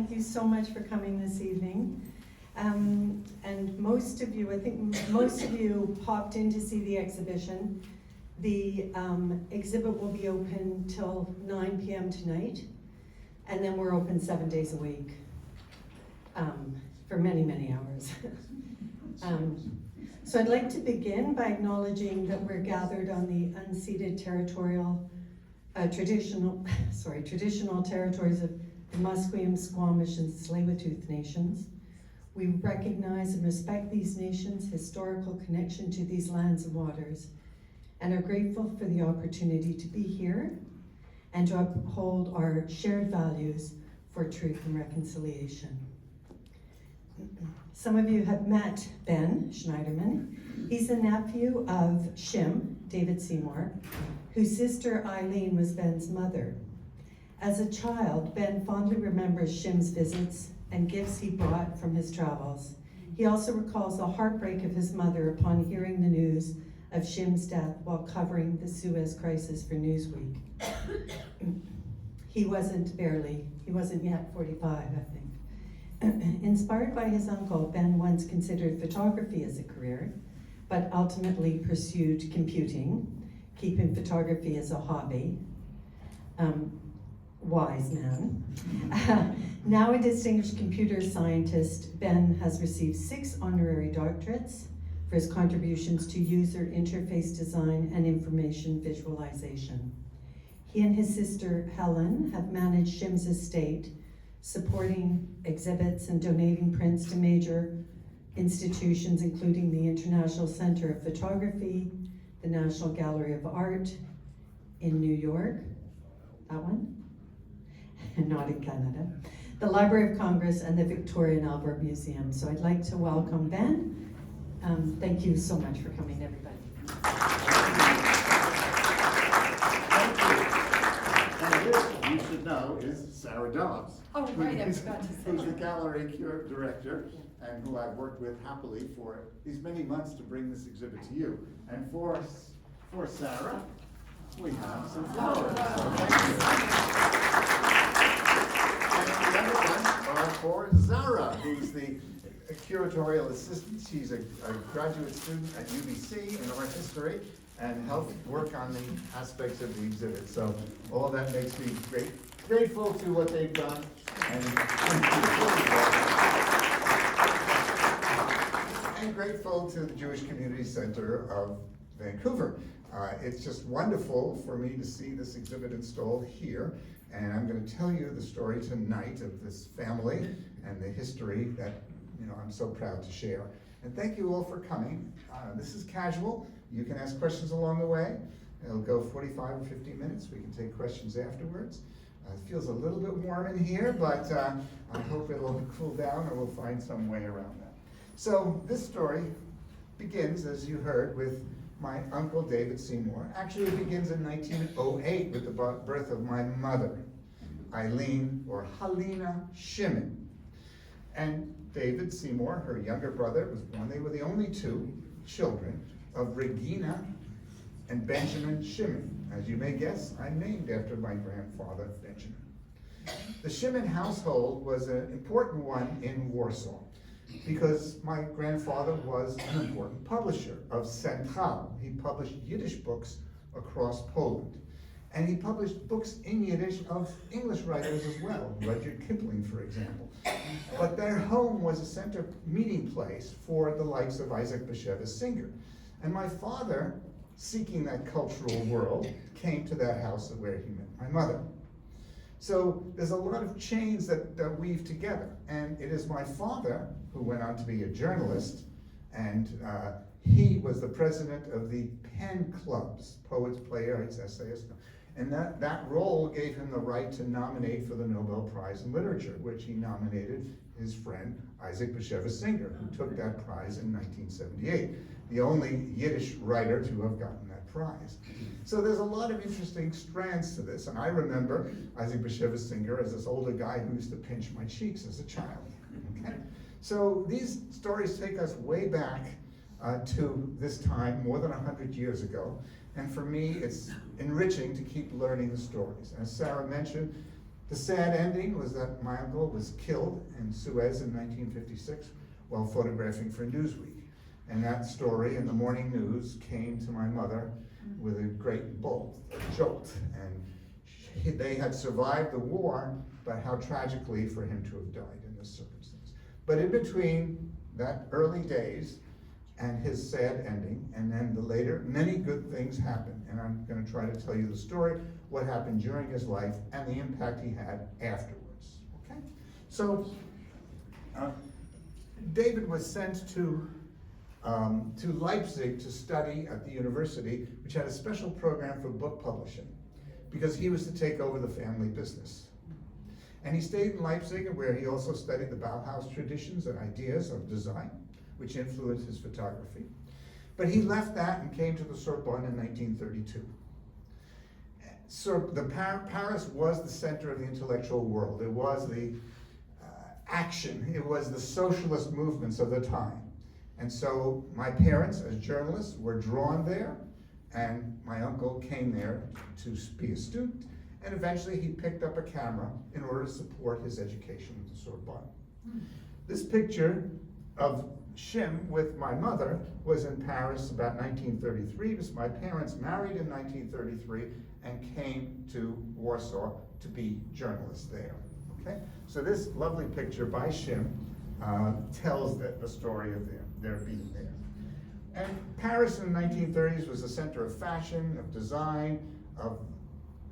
thank you so much for coming this evening. And most of you, I think most of you popped in to see the exhibition. The exhibit will be open till 9 p.m. tonight, and then we're open 7 days a week for many, many hours. So I'd like to begin by acknowledging that we're gathered on the unceded traditional territories of the Musqueam, Squamish, and Tsleil-Waututh nations. We recognize and respect these nations' historical connection to these lands and waters, and are grateful for the opportunity to be here and to uphold our shared values for truth and reconciliation. Some of you have met Ben Shneiderman. He's the nephew of Chim, David Seymour, whose sister Eileen was Ben's mother. As a child, Ben fondly remembers Chim's visits and gifts he brought from his travels. He also recalls the heartbreak of his mother upon hearing the news of Chim's death while covering the Suez Crisis for Newsweek. He wasn't yet 45, I think. Inspired by his uncle, Ben once considered photography as a career, but ultimately pursued computing, keeping photography as a hobby. Wise man. Now a distinguished computer scientist, Ben has received 6 honorary doctorates for his contributions to user interface design and information visualization. He and his sister Helen have managed Chim's estate, supporting exhibits and donating prints to major institutions, including the International Center of Photography, the National Gallery of Art in New York, that one, not in Canada, the Library of Congress, and the Victoria and Albert Museum. So I'd like to welcome Ben. Thank you so much for coming, everybody. And this, you should know, is Sarah Dobbs. Oh, right, I forgot to say who's the that. gallery director, and who I've worked with happily for these many months to bring this exhibit to you. And for Sarah, we have some flowers. So thank you. And the other ones are for Zara, who's the curatorial assistant. She's a graduate student at UBC in art history and helped work on the aspects of the exhibit. So all that makes me grateful to what they've done. And grateful to the Jewish Community Center of Vancouver. It's just wonderful for me to see this exhibit installed here. And I'm going to tell you the story tonight of this family and the history that I'm so proud to share. And thank you all for coming. This is casual. You can ask questions along the way. It'll go 45 or 50 minutes. We can take questions afterwards. It feels a little bit warm in here, but I hope it'll cool down, or we'll find some way around that. So this story begins, as you heard, with my uncle David Seymour. Actually, it begins in 1908 with the birth of my mother, Eileen, or Halina Shimon. And David Seymour, her younger brother, was born. They were the only 2 children of Regina and Benjamin Shimon. As you may guess, I'm named after my grandfather, Benjamin. The Shimon household was an important one in Warsaw because my grandfather was an important publisher of Central. He published Yiddish books across Poland. And he published books in Yiddish of English writers as well, Rudyard Kipling, for example. But their home was a center meeting place for the likes of Isaac Bashevis Singer. And my father, seeking that cultural world, came to that house where he met my mother. So there's a lot of chains that weave together. And it is my father, who went on to be a journalist, and he was the president of the pen clubs, poets, playwrights, essayists. And that role gave him the right to nominate for the Nobel Prize in Literature, which he nominated his friend Isaac Bashevis Singer, who took that prize in 1978, the only Yiddish writer to have gotten that prize. So there's a lot of interesting strands to this, and I remember Isaac Bashevis Singer as this older guy who used to pinch my cheeks as a child. Okay? So these stories take us way back to this time, more than 100 years ago. And for me, it's enriching to keep learning the stories. As Sarah mentioned, The sad ending was that my uncle was killed in Suez in 1956 while photographing for Newsweek. And that story in the morning news came to my mother with a great jolt. And they had survived the war, but how tragically for him to have died in this circumstance. But in between that early days and his sad ending, and then the later, many good things happened. And I'm going to try to tell you the story, what happened during his life, and the impact he had afterwards. Okay? So, David was sent to Leipzig to study at the university, which had a special program for book publishing, because he was to take over the family business. And he stayed in Leipzig, where he also studied the Bauhaus traditions and ideas of design, which influenced his photography. But he left that and came to the Sorbonne in 1932. So Paris was the center of the intellectual world. It was the action. It was the socialist movements of the time. And so my parents, as journalists, were drawn there, and my uncle came there to be a student, and eventually he picked up a camera in order to support his education at the Sorbonne. This picture of Chim with my mother was in Paris about 1933, because my parents married in 1933 and came to Warsaw to be journalists there. Okay? So this lovely picture by Chim tells the story of their being there. And Paris in the 1930s was a center of fashion, of design, of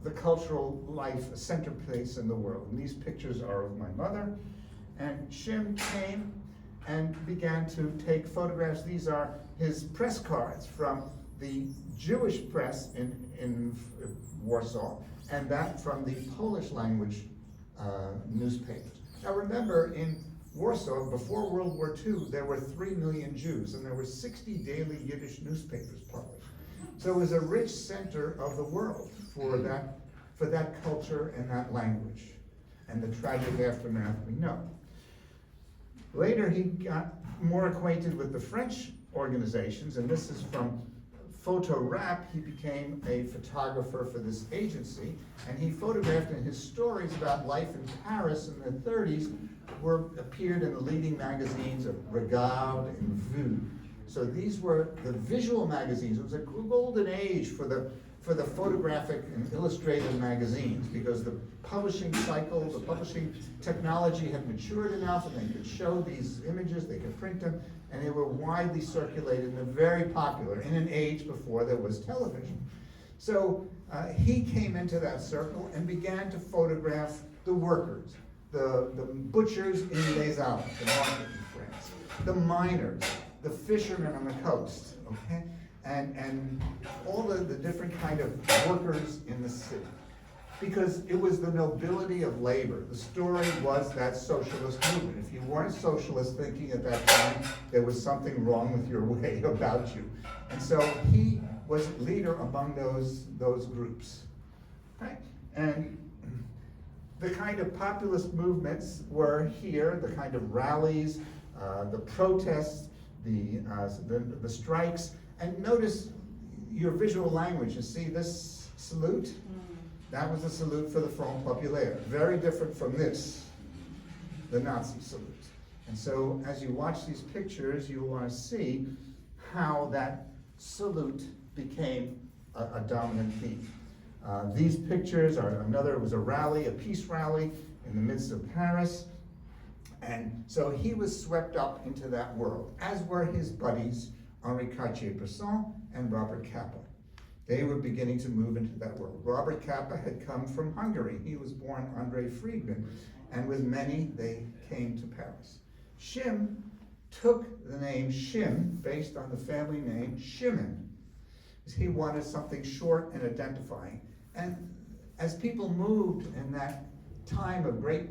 the cultural life, a center place in the world. And these pictures are of my mother. And Chim came and began to take photographs. These are his press cards from the Jewish press in Warsaw, and that from the Polish language newspapers. Now remember, in Warsaw, before World War II, there were 3 million Jews, and there were 60 daily Yiddish newspapers published. So it was a rich center of the world for that culture and that language, and the tragic aftermath we know. Later, he got more acquainted with the French organizations, and this is from Photo Rap. He became a photographer for this agency, and he photographed, and his stories about life in Paris in the 30s appeared in the leading magazines of Regard and Vue. So these were the visual magazines. It was a golden age for the photographic and illustrated magazines, because the publishing cycle, the publishing technology had matured enough, and they could show these images, they could print them, and they were widely circulated, and they're very popular in an age before there was television. So he came into that circle and began to photograph the workers, the butchers in Les Halles, the market in France, the miners, the fishermen on the coast, okay? And all the different kind of workers in the city. Because it was the nobility of labor. The story was that socialist movement. If you weren't socialist thinking at that time, there was something wrong with your way about you. And so he was leader among those groups. Okay? And the kind of populist movements were here, the kind of rallies, the protests, the strikes. And notice your visual language. You see this salute? That was a salute for the Front Populaire. Very different from this, the Nazi salute. And so as you watch these pictures, you want to see how that salute became a dominant theme. These pictures are it was a rally, a peace rally in the midst of Paris. And so he was swept up into that world, as were his buddies, Henri Cartier-Bresson and Robert Capa. They were beginning to move into that world. Robert Capa had come from Hungary. He was born André Friedman, and with many, they came to Paris. Chim took the name Chim based on the family name Shimon. He wanted something short and identifying. And as people moved in that time of great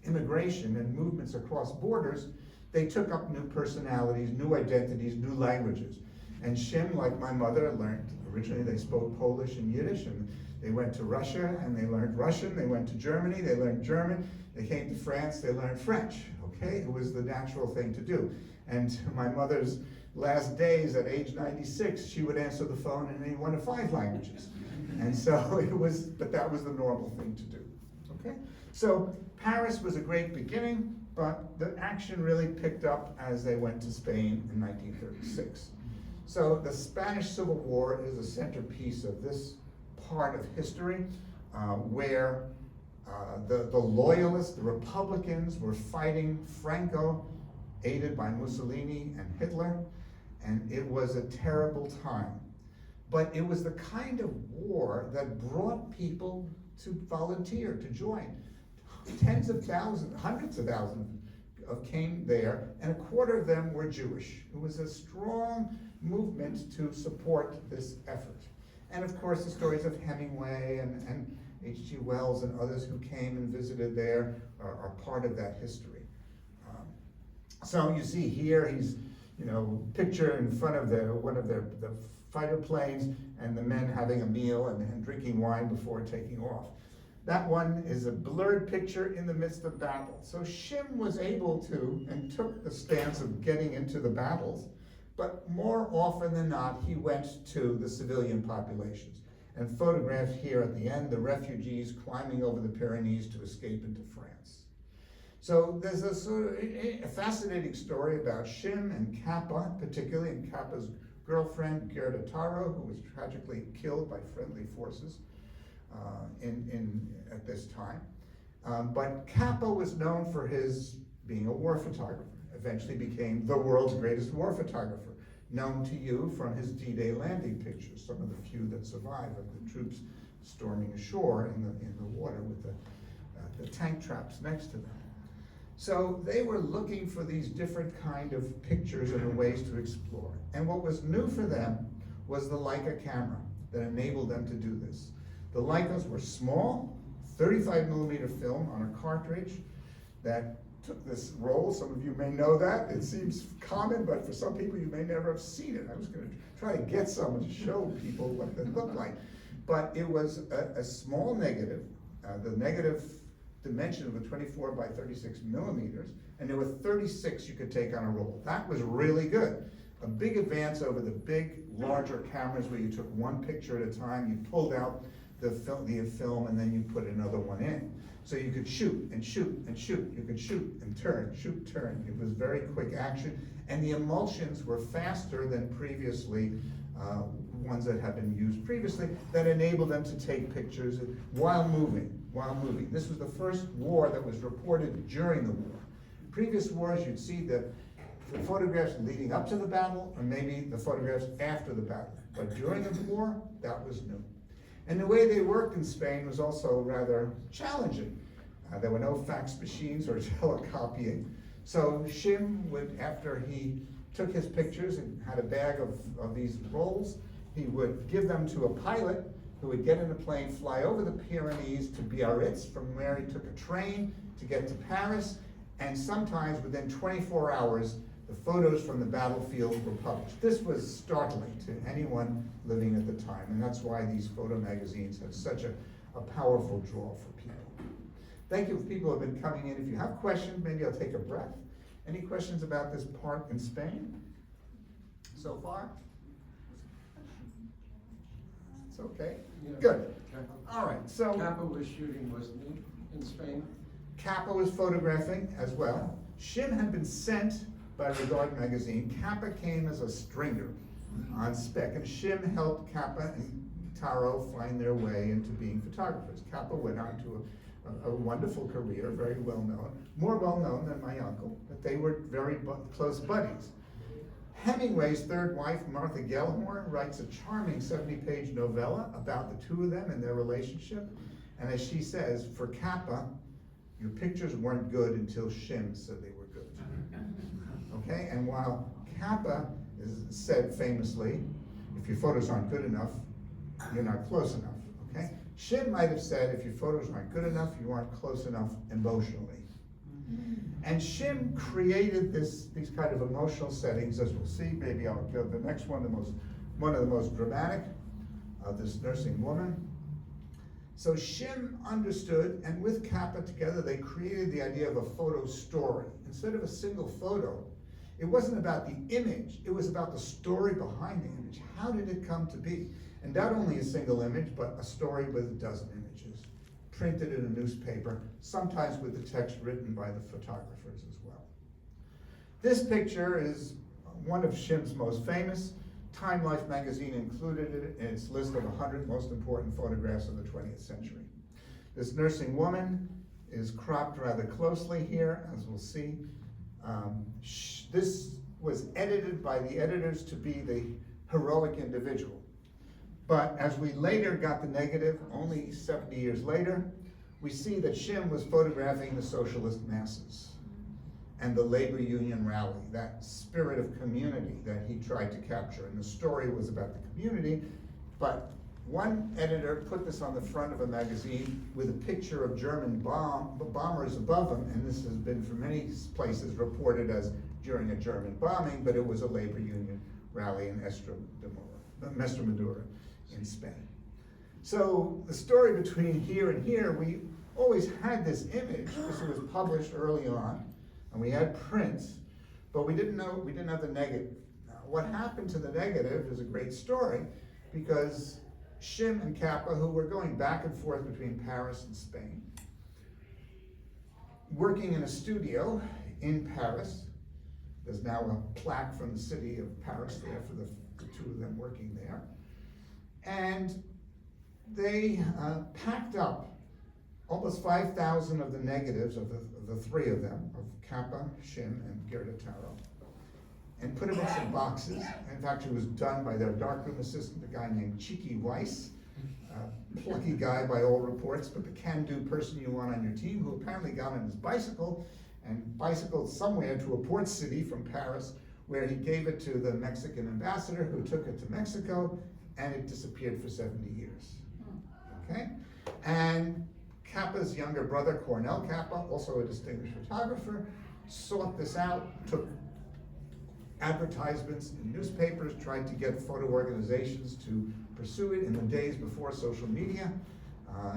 immigration and movements across borders, they took up new personalities, new identities, new languages. And Chim, like my mother, learned, originally they spoke Polish and Yiddish, and they went to Russia and they learned Russian. They went to Germany, they learned German. They came to France, they learned French, okay? It was the natural thing to do. And my mother's last days at age 96, she would answer the phone in any one of 5 languages. And so it was, but that was the normal thing to do, okay? So Paris was a great beginning, but the action really picked up as they went to Spain in 1936. So the Spanish Civil War is a centerpiece of this part of history, where the loyalists, the Republicans, were fighting Franco, aided by Mussolini and Hitler, and it was a terrible time. But it was the kind of war that brought people to volunteer, to join. Tens of thousands, hundreds of thousands came there, and a quarter of them were Jewish. It was a strong movement to support this effort. And of course, the stories of Hemingway and H.G. Wells and others who came and visited there are part of that history. So you see here, he's, picture in front of one of the fighter planes, and the men having a meal and drinking wine before taking off. That one is a blurred picture in the midst of battle. So Chim was able to, and took the stance of getting into the battles, but more often than not, he went to the civilian populations and photographed here at the end the refugees climbing over the Pyrenees to escape into France. So there's a fascinating story about Chim and Kappa, particularly, and Kappa's girlfriend, Gerda Taro, who was tragically killed by friendly forces at this time. But Kappa was known for his being a war photographer, eventually became the world's greatest war photographer, known to you from his D-Day landing pictures, some of the few that survive of the troops storming ashore in the water with the tank traps next to them. So they were looking for these different kind of pictures and ways to explore. And what was new for them was the Leica camera that enabled them to do this. The Leicas were small, 35 millimeter film on a cartridge that took this roll. Some of you may know that. It seems common, but for some people you may never have seen it. I was going to try to get someone to show people what it looked like. But it was a small negative. The negative dimension was 24 by 36 millimeters, and there were 36 you could take on a roll. That was really good. A big advance over the big, larger cameras where you took one picture at a time, you pulled out the film, and then you put another one in. So you could shoot and shoot and shoot. You could shoot and turn, shoot, turn. It was very quick action, and the emulsions were faster than previously, ones that had been used previously, that enabled them to take pictures while moving. This was the first war that was reported during the war. Previous wars, you'd see the photographs leading up to the battle, or maybe the photographs after the battle. But during the war, that was new. And the way they worked in Spain was also rather challenging. There were no fax machines or telecopying. So Chim would, after he took his pictures and had a bag of these rolls, he would give them to a pilot who would get in a plane, fly over the Pyrenees to Biarritz, from where he took a train to get to Paris, and sometimes within 24 hours, the photos from the battlefield were published. This was startling to anyone living at the time, and that's why these photo magazines had such a powerful draw for people. Thank you for people who have been coming in. If you have questions, maybe I'll take a breath. Any questions about this part in Spain so far? It's okay. Yeah. Good. All right, so Kappa was shooting, wasn't he, in Spain? Kappa was photographing as well. Chim had been sent by Regard magazine. Kappa came as a stringer on spec, and Chim helped Kappa and Taro find their way into being photographers. Kappa went on to a wonderful career, very well known, more well known than my uncle, but they were very close buddies. Hemingway's third wife, Martha Gellhorn, writes a charming 70-page novella about the two of them and their relationship. And as she says, for Kappa, your pictures weren't good until Chim said they were good. Okay, and while Kappa said famously, if your photos aren't good enough, you're not close enough, okay? Chim might have said, if your photos aren't good enough, you aren't close enough emotionally. And Chim created these kind of emotional settings, as we'll see. Maybe I'll go to the next one, one of the most dramatic, this nursing woman. So Chim understood, and with Kappa together, they created the idea of a photo story. Instead of a single photo, it wasn't about the image, it was about the story behind the image. How did it come to be? And not only a single image, but a story with a dozen images. printed in a newspaper, sometimes with the text written by the photographers as well. This picture is one of Chim's most famous. Time Life magazine included it in its list of 100 most important photographs of the 20th century. This nursing woman is cropped rather closely here, as we'll see. This was edited by the editors to be the heroic individual. But as we later got the negative, only 70 years later, we see that Chim was photographing the socialist masses and the labor union rally, that spirit of community that he tried to capture. And the story was about the community, but one editor put this on the front of a magazine with a picture of German bombers above him, and this has been for many places reported as during a German bombing, but it was a labor union rally in Extremadura in Spain. So the story between here and here, we always had this image. This was published early on, and we had prints, but we didn't have the negative. Now, what happened to the negative is a great story, because Chim and Kappa, who were going back and forth between Paris and Spain, working in a studio in Paris. There's now a plaque from the city of Paris there for the two of them working there. And they packed up almost 5,000 of the negatives of the three of them, of Kappa, Chim, and Gerda Taro, and put them in some boxes. In fact, it was done by their darkroom assistant, a guy named Cheeky Weiss, a plucky guy by all reports, but the can-do person you want on your team, who apparently got on his bicycle and bicycled somewhere to a port city from Paris, where he gave it to the Mexican ambassador, who took it to Mexico, and it disappeared for 70 years. Okay? And Kappa's younger brother, Cornel Kappa, also a distinguished photographer, sought this out, took advertisements in newspapers, tried to get photo organizations to pursue it in the days before social media.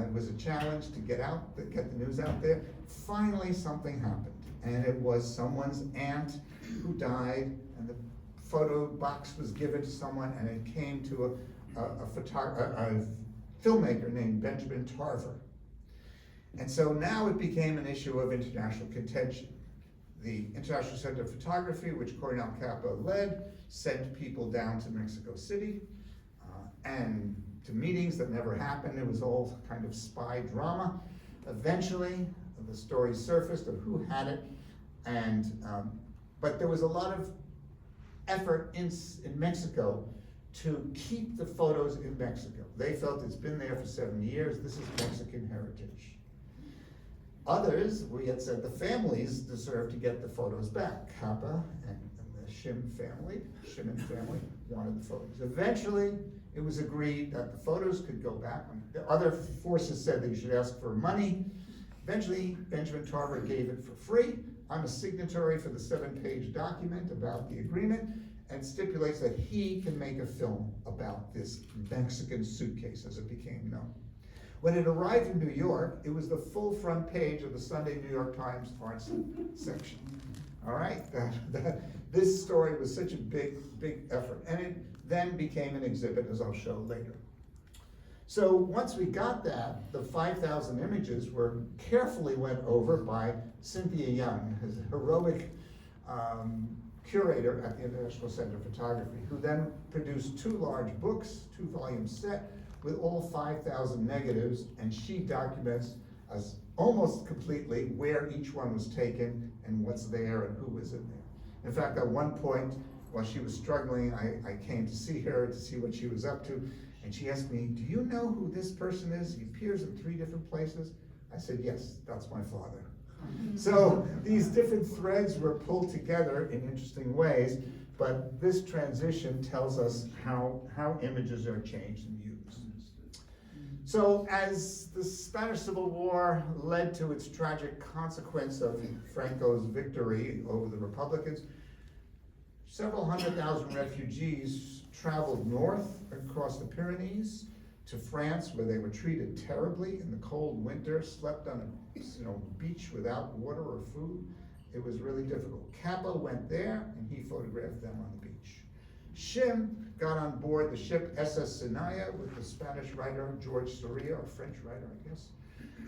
It was a challenge to get the news out there. Finally, something happened, and it was someone's aunt who died, and the photo box was given to someone, and it came to a filmmaker named Benjamin Tarver. And so now it became an issue of international contention. The International Center of Photography, which Cornel Kappa led, sent people down to Mexico City and to meetings that never happened. It was all kind of spy drama. Eventually, the story surfaced of who had it, and but there was a lot of effort in Mexico to keep the photos in Mexico. They felt it's been there for 70 years. This is Mexican heritage. Others, we had said the families deserved to get the photos back. Kappa and the Chim and family wanted the photos. Eventually, it was agreed that the photos could go back. The other forces said that you should ask for money. Eventually, Benjamin Tarver gave it for free. I'm a signatory for the 7-page document about the agreement, and stipulates that he can make a film about this Mexican suitcase, as it became known. When it arrived in New York, it was the full front page of the Sunday New York Times arts section. All right, this story was such a big effort, and it then became an exhibit, as I'll show later. So once we got that, the 5,000 images were carefully went over by Cynthia Young, his heroic curator at the International Center of Photography, who then produced 2 large books, 2-volume set, with all 5,000 negatives, and she documents as almost completely where each one was taken and what's there and who was in there. In fact, at one point, while she was struggling, I came to see her to see what she was up to, and she asked me, "Do you know who this person is? He appears in 3 different places." I said, "Yes, that's my father." So these different threads were pulled together in interesting ways, but this transition tells us how images are changed and used. So as the Spanish Civil War led to its tragic consequence of Franco's victory over the Republicans, several 100,000 refugees traveled north across the Pyrenees to France, where they were treated terribly in the cold winter, slept on a beach without water or food. It was really difficult. Kappa went there, and he photographed them on the beach. Chim got on board the ship SS Sinaya with the Spanish writer George Soria, or French writer, I guess.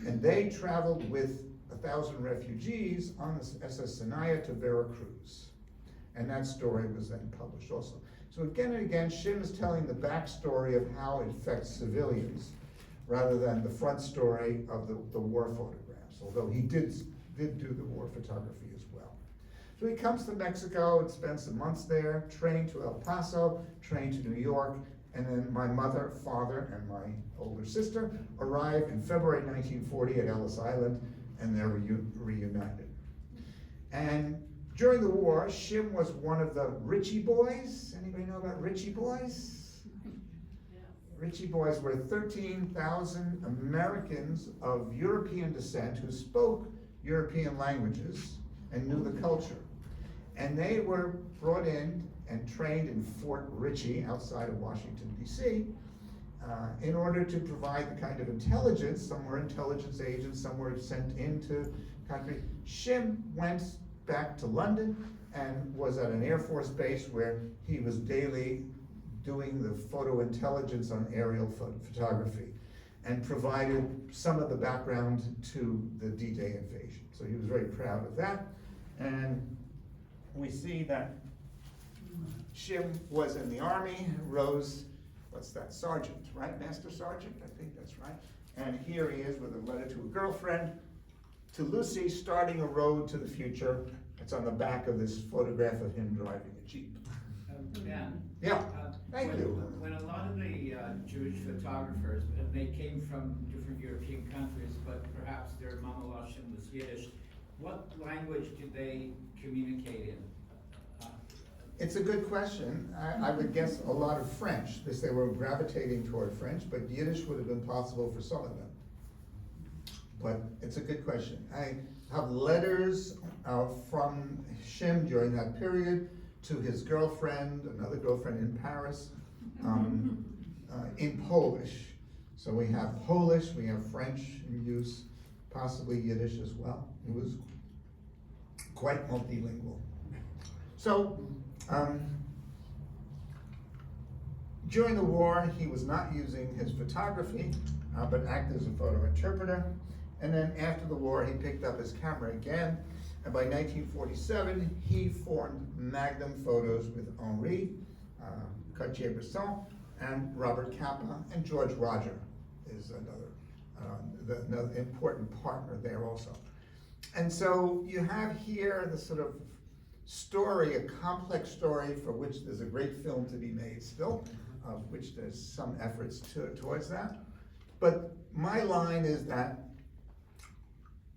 And they traveled with 1,000 refugees on the SS Sinai to Veracruz. And that story was then published also. So again and again, Chim is telling the backstory of how it affects civilians, rather than the front story of the war photographs, although he did do the war photography as well. So he comes to Mexico and spends some months there, trained to El Paso, trained to New York, and then my mother, father, and my older sister arrived in February 1940 at Ellis Island, and they're reunited. And during the war, Chim was one of the Ritchie boys. Anybody know about Ritchie boys? Ritchie boys were 13,000 Americans of European descent who spoke European languages and knew the culture. And they were brought in and trained in Fort Ritchie outside of Washington, D.C., in order to provide the kind of intelligence. Some were intelligence agents, some were sent into country. Chim went back to London and was at an Air Force base where he was daily doing the photo intelligence on aerial photography, and provided some of the background to the D-Day invasion. So he was very proud of that. And we see that Chim was in the army, rose, what's that, sergeant, right? Master sergeant, I think that's right. And here he is with a letter to a girlfriend, to Lucy, starting a road to the future. It's on the back of this photograph of him driving a Jeep. Dan, Yeah, thank when, you. When a lot of the Jewish photographers, and they came from different European countries, but perhaps their mama lashon was Yiddish, what language did they communicate in? It's a good question. I would guess a lot of French, because they were gravitating toward French, but Yiddish would have been possible for some of them. But it's a good question. I have letters from Chim during that period to his girlfriend, another girlfriend in Paris, in Polish. So we have Polish, we have French in use, possibly Yiddish as well. He was quite multilingual. So, during the war, he was not using his photography, but acted as a photo interpreter. And then after the war, he picked up his camera again. And by 1947, he formed Magnum Photos with Henri, Cartier-Bresson, and Robert Capa, and George Roger is another important partner there also. And so you have here the sort of story, a complex story for which there's a great film to be made still, of which there's some efforts towards that. But my line is that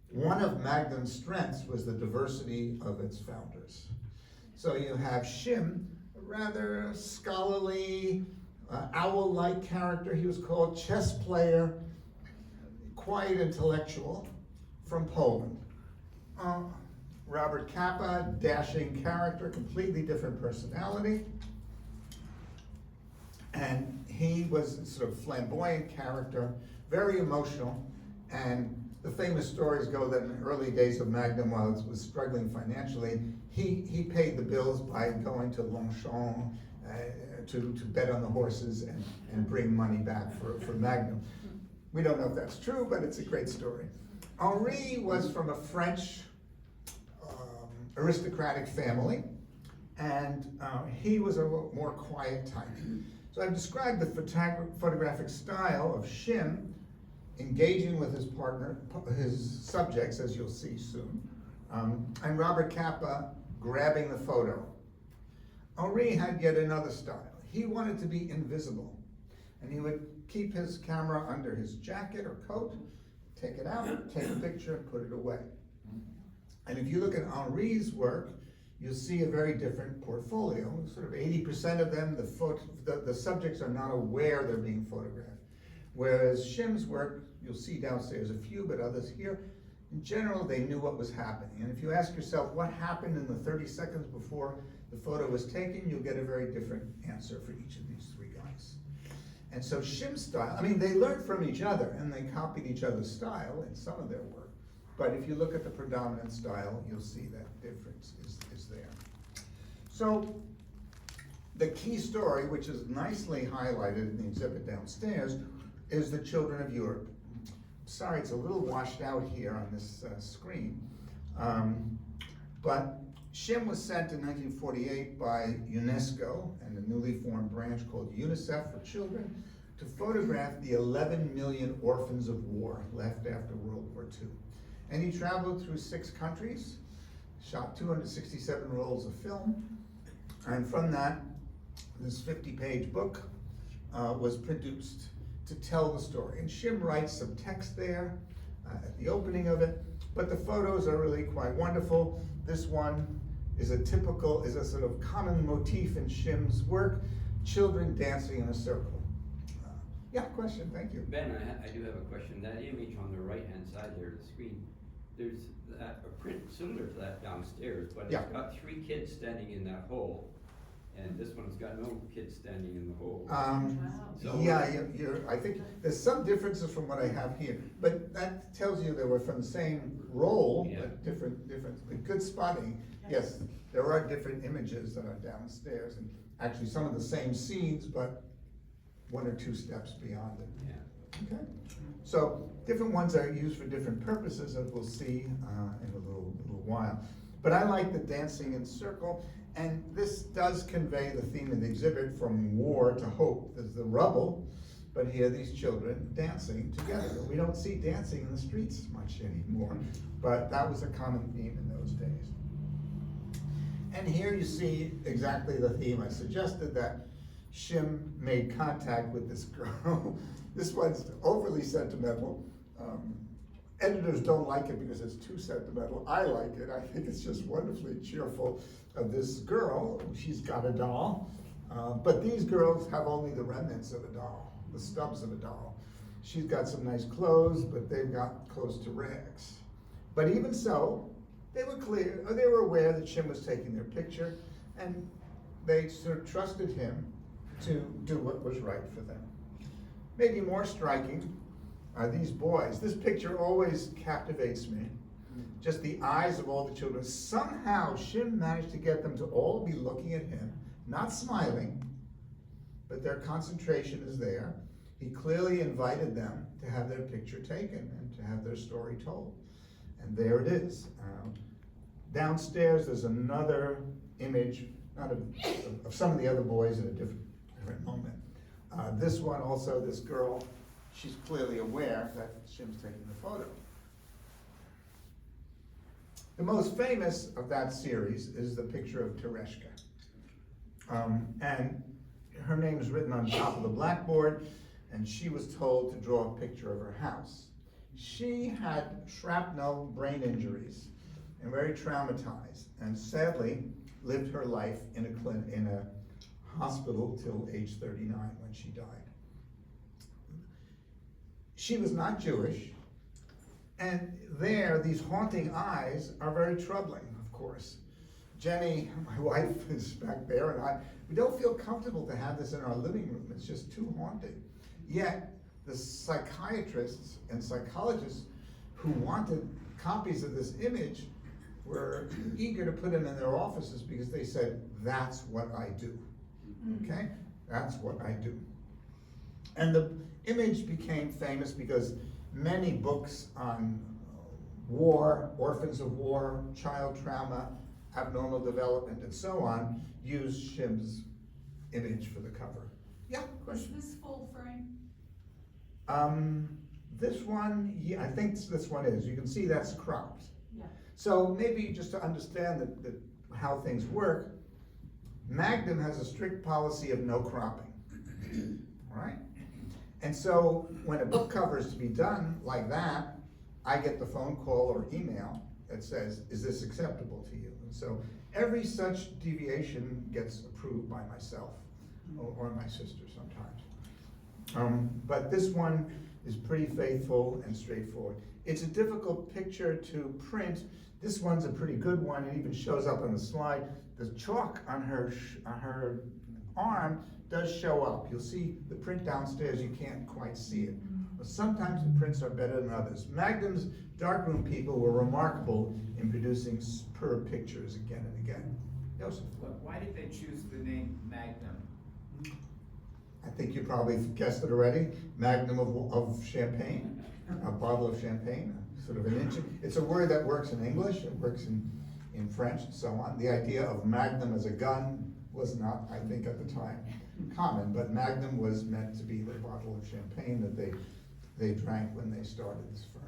one of Magnum's strengths was the diversity of its founders. So you have Chim, a rather scholarly, owl-like character, he was called, chess player, quiet intellectual from Poland. Robert Capa, dashing character, completely different personality. And he was a sort of flamboyant character, very emotional, and the famous stories go that in the early days of Magnum, while it was struggling financially, he paid the bills by going to Longchamp to bet on the horses and bring money back for Magnum. We don't know if that's true, but it's a great story. Henri was from a French aristocratic family, and he was a more quiet type. So I've described the photographic style of Chim, engaging with his partner, his subjects, as you'll see soon, and Robert Capa grabbing the photo. Henri had yet another style. He wanted to be invisible, and he would keep his camera under his jacket or coat, take it out, take a picture, and put it away. And if you look at Henri's work, you'll see a very different portfolio. Sort of 80% of them, the subjects are not aware they're being photographed. Whereas Chim's work, you'll see downstairs a few, but others here, in general, they knew what was happening. And if you ask yourself what happened in the 30 seconds before the photo was taken, you'll get a very different answer for each of these three guys. And so Chim's style, I mean, they learned from each other and they copied each other's style in some of their work. But if you look at the predominant style, you'll see that difference is there. So the key story, which is nicely highlighted in the exhibit downstairs, is the children of Europe. sorry, it's a little washed out here on this screen. But Chim was sent in 1948 by UNESCO and a newly formed branch called UNICEF for Children to photograph the 11 million orphans of war left after World War II. And he traveled through 6 countries, shot 267 rolls of film, and from that, this 50-page book was produced to tell the story. And Chim writes some text there at the opening of it, but the photos are really quite wonderful. This one is a sort of common motif in Chim's work, children dancing in a circle. Yeah, question, thank you. Ben, I do have a question. That image on the right-hand side there of the screen, there's a print similar to that downstairs, but Yeah. it's got 3 kids standing in that hole. And this one's got no kids standing in the hole. So- Yeah, I think there's some differences from what I have here, but that tells you they were from the same roll, Yeah. but different, good spotting. Yes, there are different images that are downstairs, and actually some of the same scenes, but 1 or 2 steps beyond it. Yeah. Okay, so different ones are used for different purposes, as we'll see in a little while. But I like the dancing in circle, and this does convey the theme of the exhibit, from war to hope. There's the rubble, but here these children dancing together. We don't see dancing in the streets much anymore, but that was a common theme in those days. And here you see exactly the theme I suggested, that Chim made contact with this girl. This one's overly sentimental. Editors don't like it because it's too sentimental. I like it. I think it's just wonderfully cheerful of this girl. She's got a doll, but these girls have only the remnants of a doll, the stubs of a doll. She's got some nice clothes, but they've got close to rags. But even so, they were aware that Chim was taking their picture, and they sort of trusted him to do what was right for them. Maybe more striking are these boys. This picture always captivates me. Just the eyes of all the children. Somehow Chim managed to get them to all be looking at him, not smiling, but their concentration is there. He clearly invited them to have their picture taken and to have their story told. And there it is. Downstairs there's another image, not of some of the other boys in a different moment. This one also, this girl, she's clearly aware that Chim's taking the photo. The most famous of that series is the picture of Tereshka. And her name is written on top of the blackboard, and she was told to draw a picture of her house. She had shrapnel brain injuries and very traumatized, and sadly lived her life in a hospital till age 39 when she died. She was not Jewish, and there, these haunting eyes are very troubling, of course. Jenny, my wife, is back there, and we don't feel comfortable to have this in our living room. It's just too haunting. Yet, the psychiatrists and psychologists who wanted copies of this image were eager to put it in their offices because they said, that's what I do. Okay? That's what I do. And the image became famous because many books on war, orphans of war, child trauma, abnormal development, and so on, use Chim's image for the cover. Yeah, question? Is this full frame? This one, yeah, I think this one is. You can see that's cropped. Yeah. So maybe just to understand how things work, Magnum has a strict policy of no cropping, all right? And so when a book cover is to be done like that, I get the phone call or email that says, is this acceptable to you? And so every such deviation gets approved by myself or my sister sometimes. But this one is pretty faithful and straightforward. It's a difficult picture to print. This one's a pretty good one. It even shows up on the slide. The chalk on her arm does show up. You'll see the print downstairs, you can't quite see it. But sometimes the prints are better than others. Magnum's darkroom people were remarkable in producing superb pictures again and again. Joseph? Why did they choose the name Magnum? I think you probably guessed it already, magnum of champagne, a bottle of champagne, sort of an inch. It's a word that works in English, it works in French and so on. The idea of magnum as a gun was not, I think at the time, common, but magnum was meant to be the bottle of champagne that they drank when they started this firm.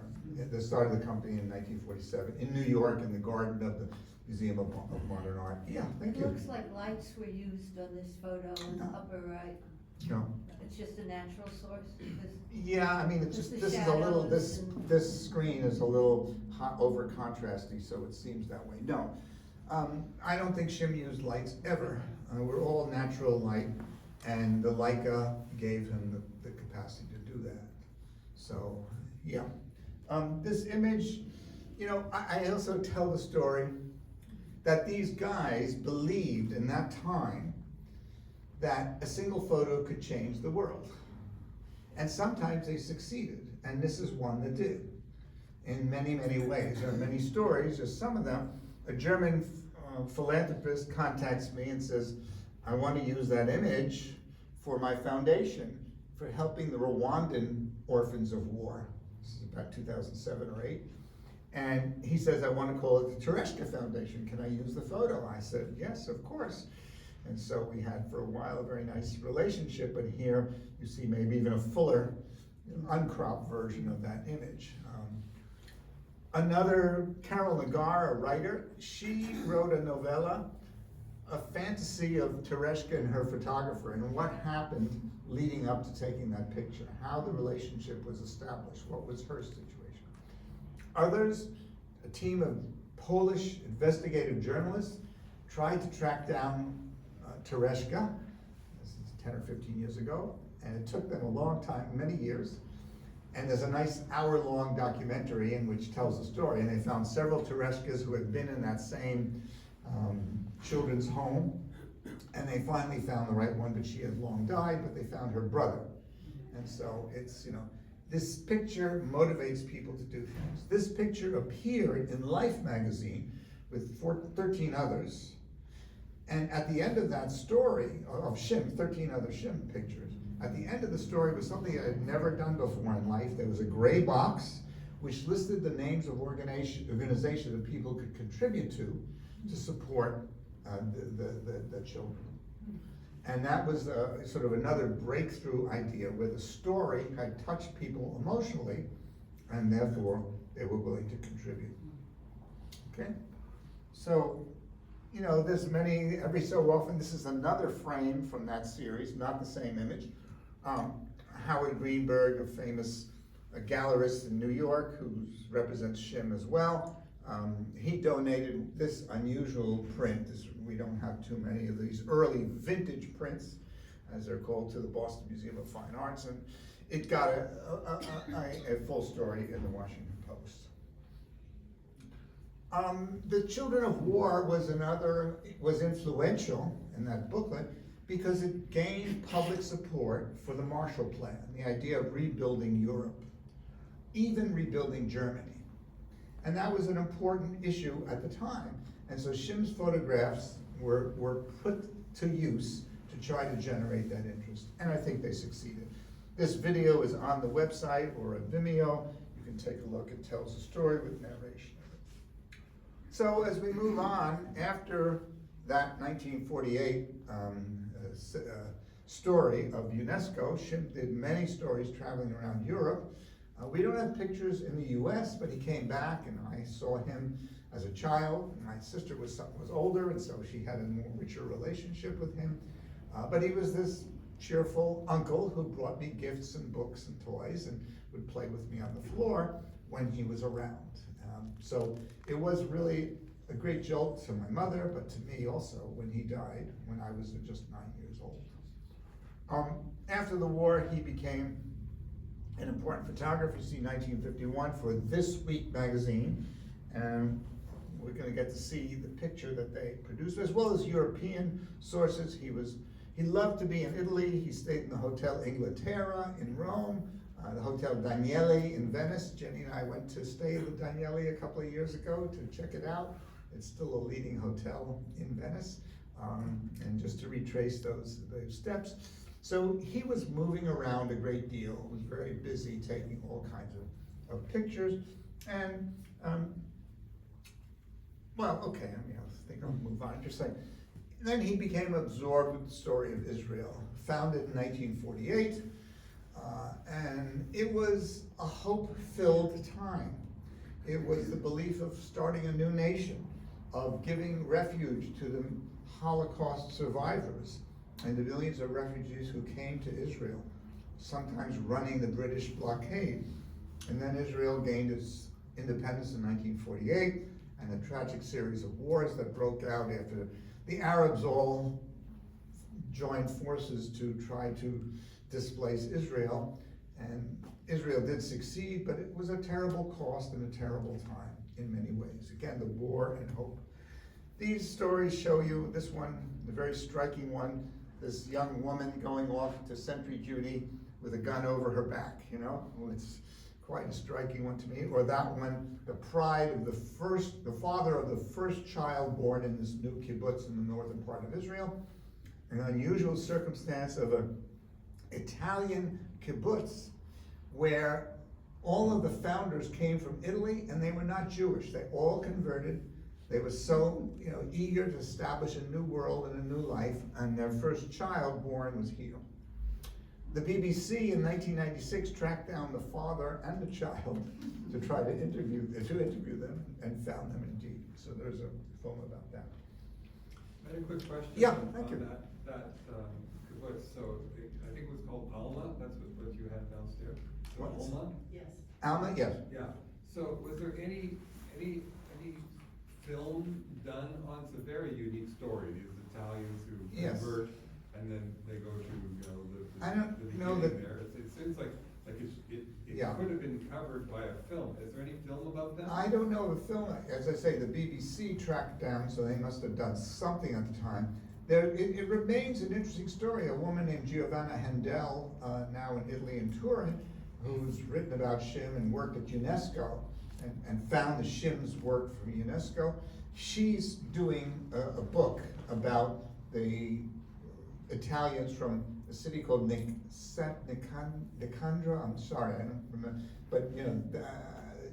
They started the company in 1947 in New York in the garden of the Museum of Modern Art. Yeah, thank It you. looks like lights were used on this photo in the upper right. No. It's just a natural source. Yeah, I mean, it's Just just, the this is a little, shadows and- this screen is a little over contrasty, so it seems that way. No, I don't think Chim used lights ever. We're all natural light, and the Leica gave him the capacity to do that. So, yeah. This image, you know, I also tell the story that these guys believed in that time that a single photo could change the world. And sometimes they succeeded, and this is one that did, in many, many ways. There are many stories, just some of them. A German philanthropist contacts me and says, I want to use that image for my foundation for helping the Rwandan orphans of war. This is about 2007 or 8. And he says, I want to call it the Tereshka Foundation. Can I use the photo? I said, yes, of course. And so we had for a while a very nice relationship, but here you see maybe even a fuller, uncropped version of that image. Another, Carol Nagar, a writer, she wrote a novella, a fantasy of Tereshka and her photographer and what happened leading up to taking that picture, how the relationship was established, what was her situation. Others, a team of Polish investigative journalists, tried to track down Tereshka, this is 10 or 15 years ago, and it took them a long time, many years. And there's a nice hour-long documentary in which tells the story, and they found several Tereshkas who had been in that same children's home, and they finally found the right one, but she had long died, but they found her brother. And so it's, you know, this picture motivates people to do things. This picture appeared in Life magazine with 13 others. And at the end of that story, of Chim, 13 other Chim pictures, at the end of the story was something I had never done before in life. There was a gray box which listed the names of organizations that people could contribute to support the children. And that was sort of another breakthrough idea where the story had touched people emotionally, and therefore they were willing to contribute. Okay? So, you know, there's many, every so often, this is another frame from that series, not the same image. Howard Greenberg, a famous gallerist in New York who represents Chim as well, he donated this unusual print. We don't have too many of these early vintage prints, as they're called, to the Boston Museum of Fine Arts, and it got a full story in the Washington Post. The Children of War was influential in that booklet because it gained public support for the Marshall Plan, the idea of rebuilding Europe, even rebuilding Germany. And that was an important issue at the time. And so Chim's photographs were put to use to try to generate that interest. And I think they succeeded. This video is on the website or at Vimeo. You can take a look. It tells the story with narration. So as we move on, after that 1948 story of UNESCO, Chim did many stories traveling around Europe. We don't have pictures in the US, but he came back and I saw him as a child. My sister was older, and so she had a more richer relationship with him. But he was this cheerful uncle who brought me gifts and books and toys and would play with me on the floor when he was around. So it was really a great jolt to my mother, but to me also when he died, when I was just 9 years old. After the war, he became an important photographer. You see 1951 for This Week magazine, and we're going to get to see the picture that they produced, as well as European sources. He loved to be in Italy. He stayed in the Hotel Inghilterra in Rome, the Hotel Daniele in Venice. Jenny and I went to stay in the Daniele a couple of years ago to check it out. It's still a leading hotel in Venice, and just to retrace those steps. So he was moving around a great deal, was very busy taking all kinds of pictures, and, well, okay, I mean, I think I'll move on, just saying. Then he became absorbed with the story of Israel, founded in 1948, and it was a hope-filled time. It was the belief of starting a new nation, of giving refuge to the Holocaust survivors and the millions of refugees who came to Israel, sometimes running the British blockade. And then Israel gained its independence in 1948, and a tragic series of wars that broke out after the Arabs all joined forces to try to displace Israel. And Israel did succeed, but it was a terrible cost and a terrible time in many ways. Again, the war and hope. These stories show you, this one, the very striking one, this young woman going off to sentry duty with a gun over her back, you know? Well, it's quite a striking one to me. Or that one, the pride of the father of the first child born in this new kibbutz in the northern part of Israel. An unusual circumstance of an Italian kibbutz where all of the founders came from Italy and they were not Jewish. They all converted. They were so, eager to establish a new world and a new life, and their first child born was here. The BBC in 1996 tracked down the father and the child to try to interview them, and found them indeed. So there's a film about that. I had a quick question. Yeah, on thank you. That kibbutz. So I think it was called Alma. That's what you had downstairs. So What? Alma. Yes. Alma, yes. Yeah. So was there any film done on? It's a very unique story. These Italians who Yes. convert and then they go to the I don't the know beginning that- there. It seems like it Yeah. could have been covered by a film. Is there any film about that? I don't know the film. As I say, the BBC tracked down, so they must have done something at the time. It remains an interesting story. A woman named Giovanna Handel, now in Italy in Turin, who's written about Chim and worked at UNESCO and found the Chim's work from UNESCO. She's doing a book about the Italians from a city called Nicandra. I'm sorry, I don't remember. But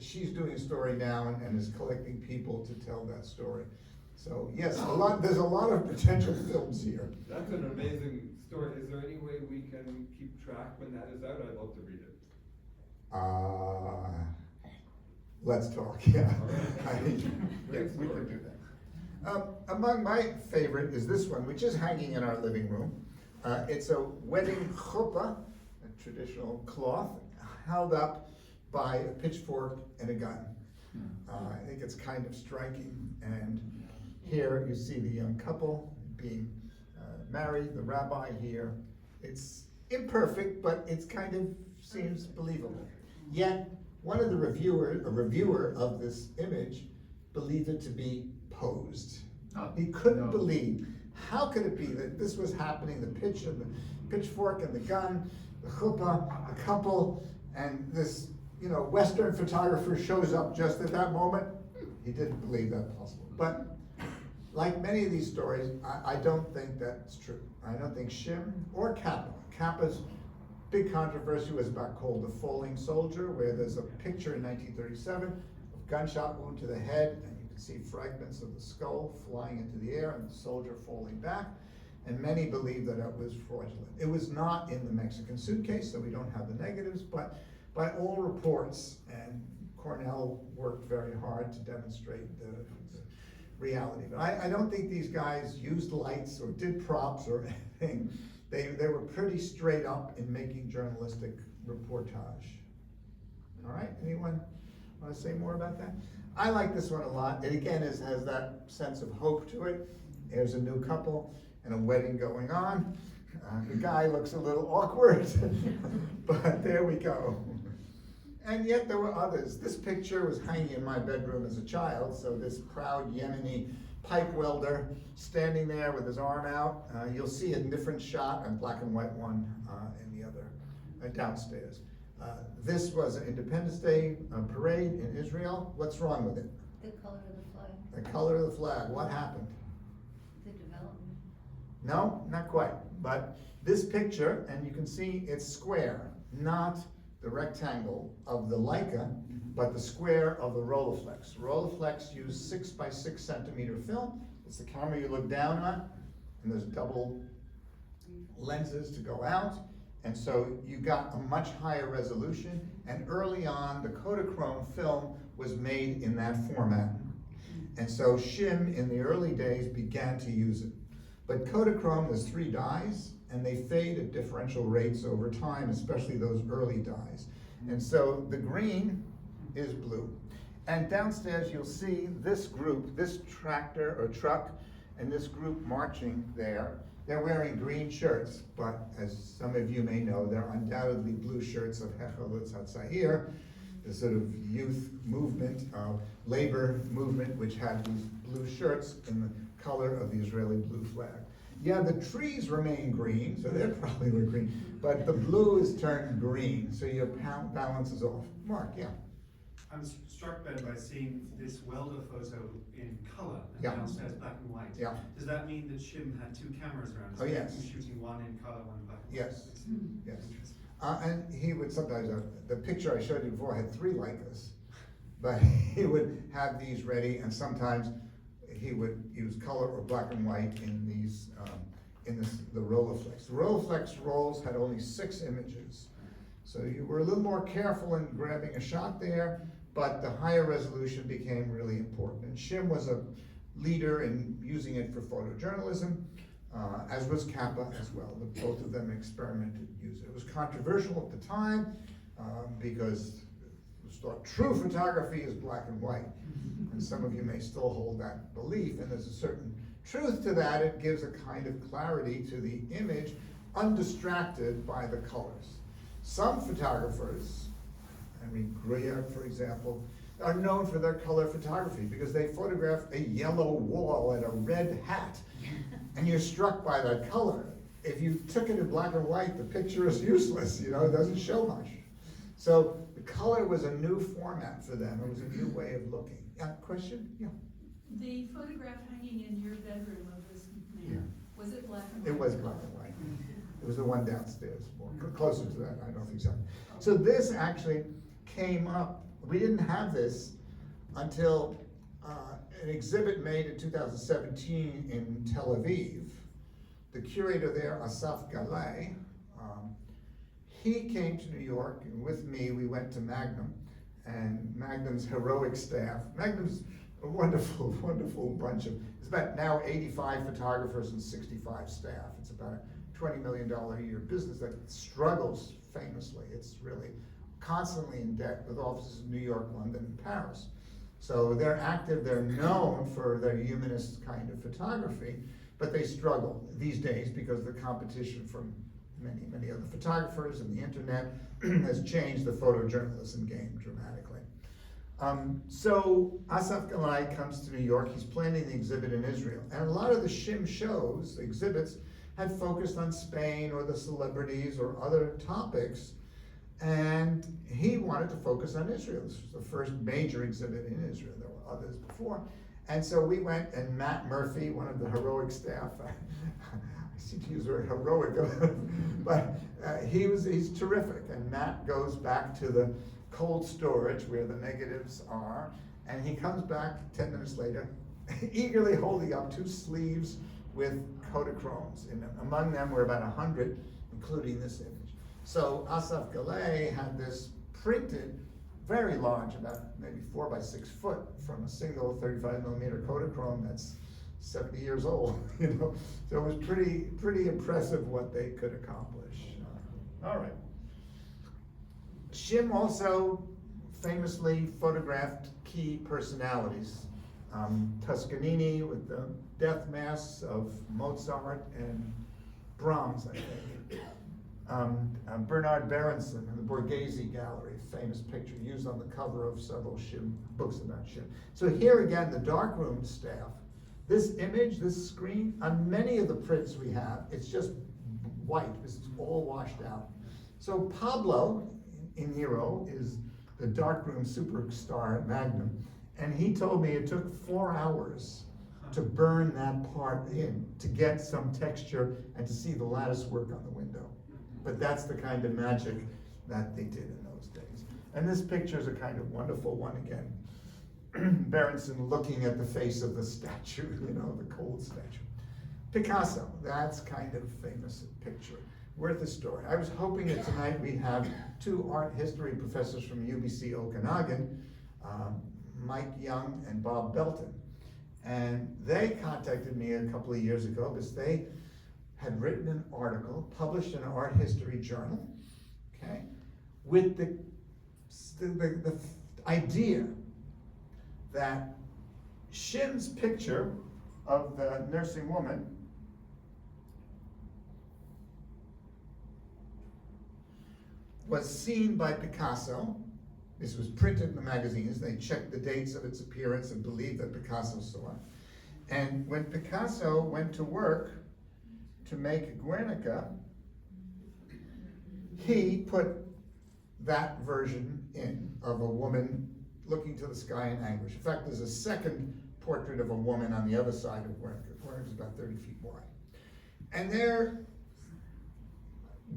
she's doing a story now and is collecting people to tell that story. So yes, there's a lot of potential films here. That's an amazing story. Is there any way we can keep track when that is out? I'd love to read it. Let's talk, yeah. All right. Yes, we can do that. Among my favorite is this one, which is hanging in our living room. It's a wedding chuppah, a traditional cloth, held up by a pitchfork and a gun. I think it's kind of striking. And here you see the young couple being married, the rabbi here. It's imperfect, but it's kind of seems believable. Yet, one of the a reviewer of this image believed it to be posed. He couldn't believe, how could it be that this was happening, the pitchfork and the gun, the chuppah, the couple, and this, Western photographer shows up just at that moment? He didn't believe that possible. But like many of these stories, I don't think that's true. I don't think Chim or Kappa's big controversy was about called The Falling Soldier, where there's a picture in 1937 of gunshot wound to the head, and you can see fragments of the skull flying into the air and the soldier falling back. And many believe that it was fraudulent. It was not in the Mexican suitcase, so we don't have the negatives, but by all reports, and Cornell worked very hard to demonstrate the reality. But I don't think these guys used lights or did props or anything. They were pretty straight up in making journalistic reportage. All right, anyone want to say more about that? I like this one a lot. It again has that sense of hope to it. There's a new couple and a wedding going on. The guy looks a little awkward, but there we go. And yet there were others. This picture was hanging in my bedroom as a child, so this proud Yemeni pipe welder standing there with his arm out. You'll see a different shot, a black and white one in the other, downstairs. This was an Independence Day parade in Israel. What's wrong with it? The color of the flag, The color of the flag, what happened? the development. No, not quite, but this picture, and you can see it's square, not the rectangle of the Leica, but the square of the Rolleiflex. Rolleiflex used 6 by 6 centimeter film. It's the camera you look down on, and there's double lenses to go out, and so you got a much higher resolution, and early on, the Kodachrome film was made in that format. And so Chim, in the early days, began to use it. But Kodachrome, there's 3 dyes, and they fade at differential rates over time, especially those early dyes. And so the green is blue. And downstairs you'll see this group, this tractor or truck, and this group marching there. They're wearing green shirts, but as some of you may know, they're undoubtedly blue shirts of Hechelitz Hatzair, the sort of youth movement, labor movement, which had these blue shirts in the color of the Israeli blue flag. Yeah, the trees remain green, so they probably were green, but the blue is turned green, so your balance is off. Mark, yeah. I'm struck then by seeing this welder photo in color and Yeah. downstairs black and white. Yeah. Does that mean that Chim had 2 cameras around? Oh, yes. He was shooting one in color, one in black and white? Yes. Yes. Interesting. And he would sometimes, the picture I showed you before had 3 Leicas, but he would have these ready, and sometimes he would use color or black and white in these, the Rolleiflex. The Rolleiflex rolls had only 6 images. So you were a little more careful in grabbing a shot there, but the higher resolution became really important. And Chim was a leader in using it for photojournalism, as was Kappa as well. Both of them experimented to use it. It was controversial at the time because it was thought true photography is black and white. And some of you may still hold that belief, and there's a certain truth to that. It gives a kind of clarity to the image, undistracted by the colors. Some photographers, Henry Greer, for example, are known for their color photography because they photograph a yellow wall and a red hat, and you're struck by that color. If you took it in black and white, the picture is useless, it doesn't show much. So the color was a new format for them. It was a new way of looking. Yeah, question? Yeah. The photograph hanging in your bedroom of this man, was it black and white? It was black and white. It was the one downstairs, more closer to that, I don't think so. So this actually came up, we didn't have this until an exhibit made in 2017 in Tel Aviv. The curator there, Zack Gallery, he came to New York, and with me, we went to Magnum, and Magnum's heroic staff. Magnum's a wonderful, wonderful bunch of, it's about now 85 photographers and 65 staff. It's about a $20 million a year business that struggles famously. It's really constantly in debt with offices in New York, London, and Paris. So they're active, they're known for their humanist kind of photography, but they struggle these days because the competition from many, many other photographers and the internet has changed the photojournalism game dramatically. So Zack Gallery comes to New York, he's planning the exhibit in Israel. And a lot of the Chim shows, exhibits, had focused on Spain or the celebrities or other topics. And he wanted to focus on Israel. This was the first major exhibit in Israel. There were others before. And so we went, and Matt Murphy, one of the heroic staff, I seem to use the word heroic, but he's terrific. And Matt goes back to the cold storage where the negatives are, and he comes back 10 minutes later, eagerly holding up 2 sleeves with Kodachromes in them. Among them were about 100, including this image. So Zack Gallery had this printed, very large, about maybe 4 by 6 foot, from a single 35 millimeter Kodachrome that's 70 years old, So it was pretty impressive what they could accomplish. All right. Chim also famously photographed key personalities. Toscanini with the death masks of Mozart and Brahms, I think. Bernard Berenson in the Borghese Gallery, famous picture used on the cover of several Chim books about Chim. So here again, the darkroom staff. This image, this screen, on many of the prints we have, it's just white. This is all washed out. So Pablo in Nero is the darkroom superstar at Magnum, and he told me it took 4 hours to burn that part in, to get some texture and to see the lattice work on the window. But that's the kind of magic that they did in those days. And this picture is a kind of wonderful one again. Berenson looking at the face of the statue, you know, the cold statue. Picasso, that's kind of a famous picture, worth a story. I was hoping that tonight we'd have two art history professors from UBC Okanagan, Mike Young and Bob Belton. And they contacted me a couple of years ago because they had written an article, published in an art history journal, okay, with the idea that Chim's picture of the nursing woman was seen by Picasso. This was printed in the magazines. They checked the dates of its appearance and believed that Picasso saw it. And when Picasso went to work to make Guernica, he put that version in of a woman looking to the sky in anguish. In fact, there's a second portrait of a woman on the other side of Guernica. Guernica is about 30 feet wide. And their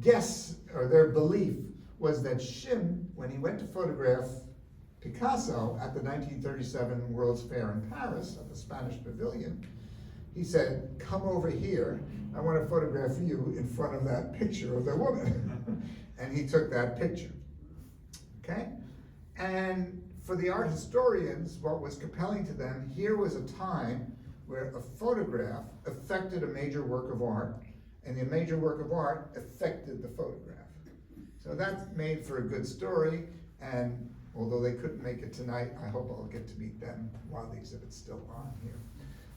guess, or their belief, was that Chim, when he went to photograph Picasso at the 1937 World's Fair in Paris at the Spanish Pavilion, he said, "Come over here, I want to photograph you in front of that picture of the woman." And he took that picture, okay? And for the art historians, what was compelling to them, here was a time where a photograph affected a major work of art, and the major work of art affected the photograph. So that made for a good story, and although they couldn't make it tonight, I hope I'll get to meet them while the exhibit's still on here.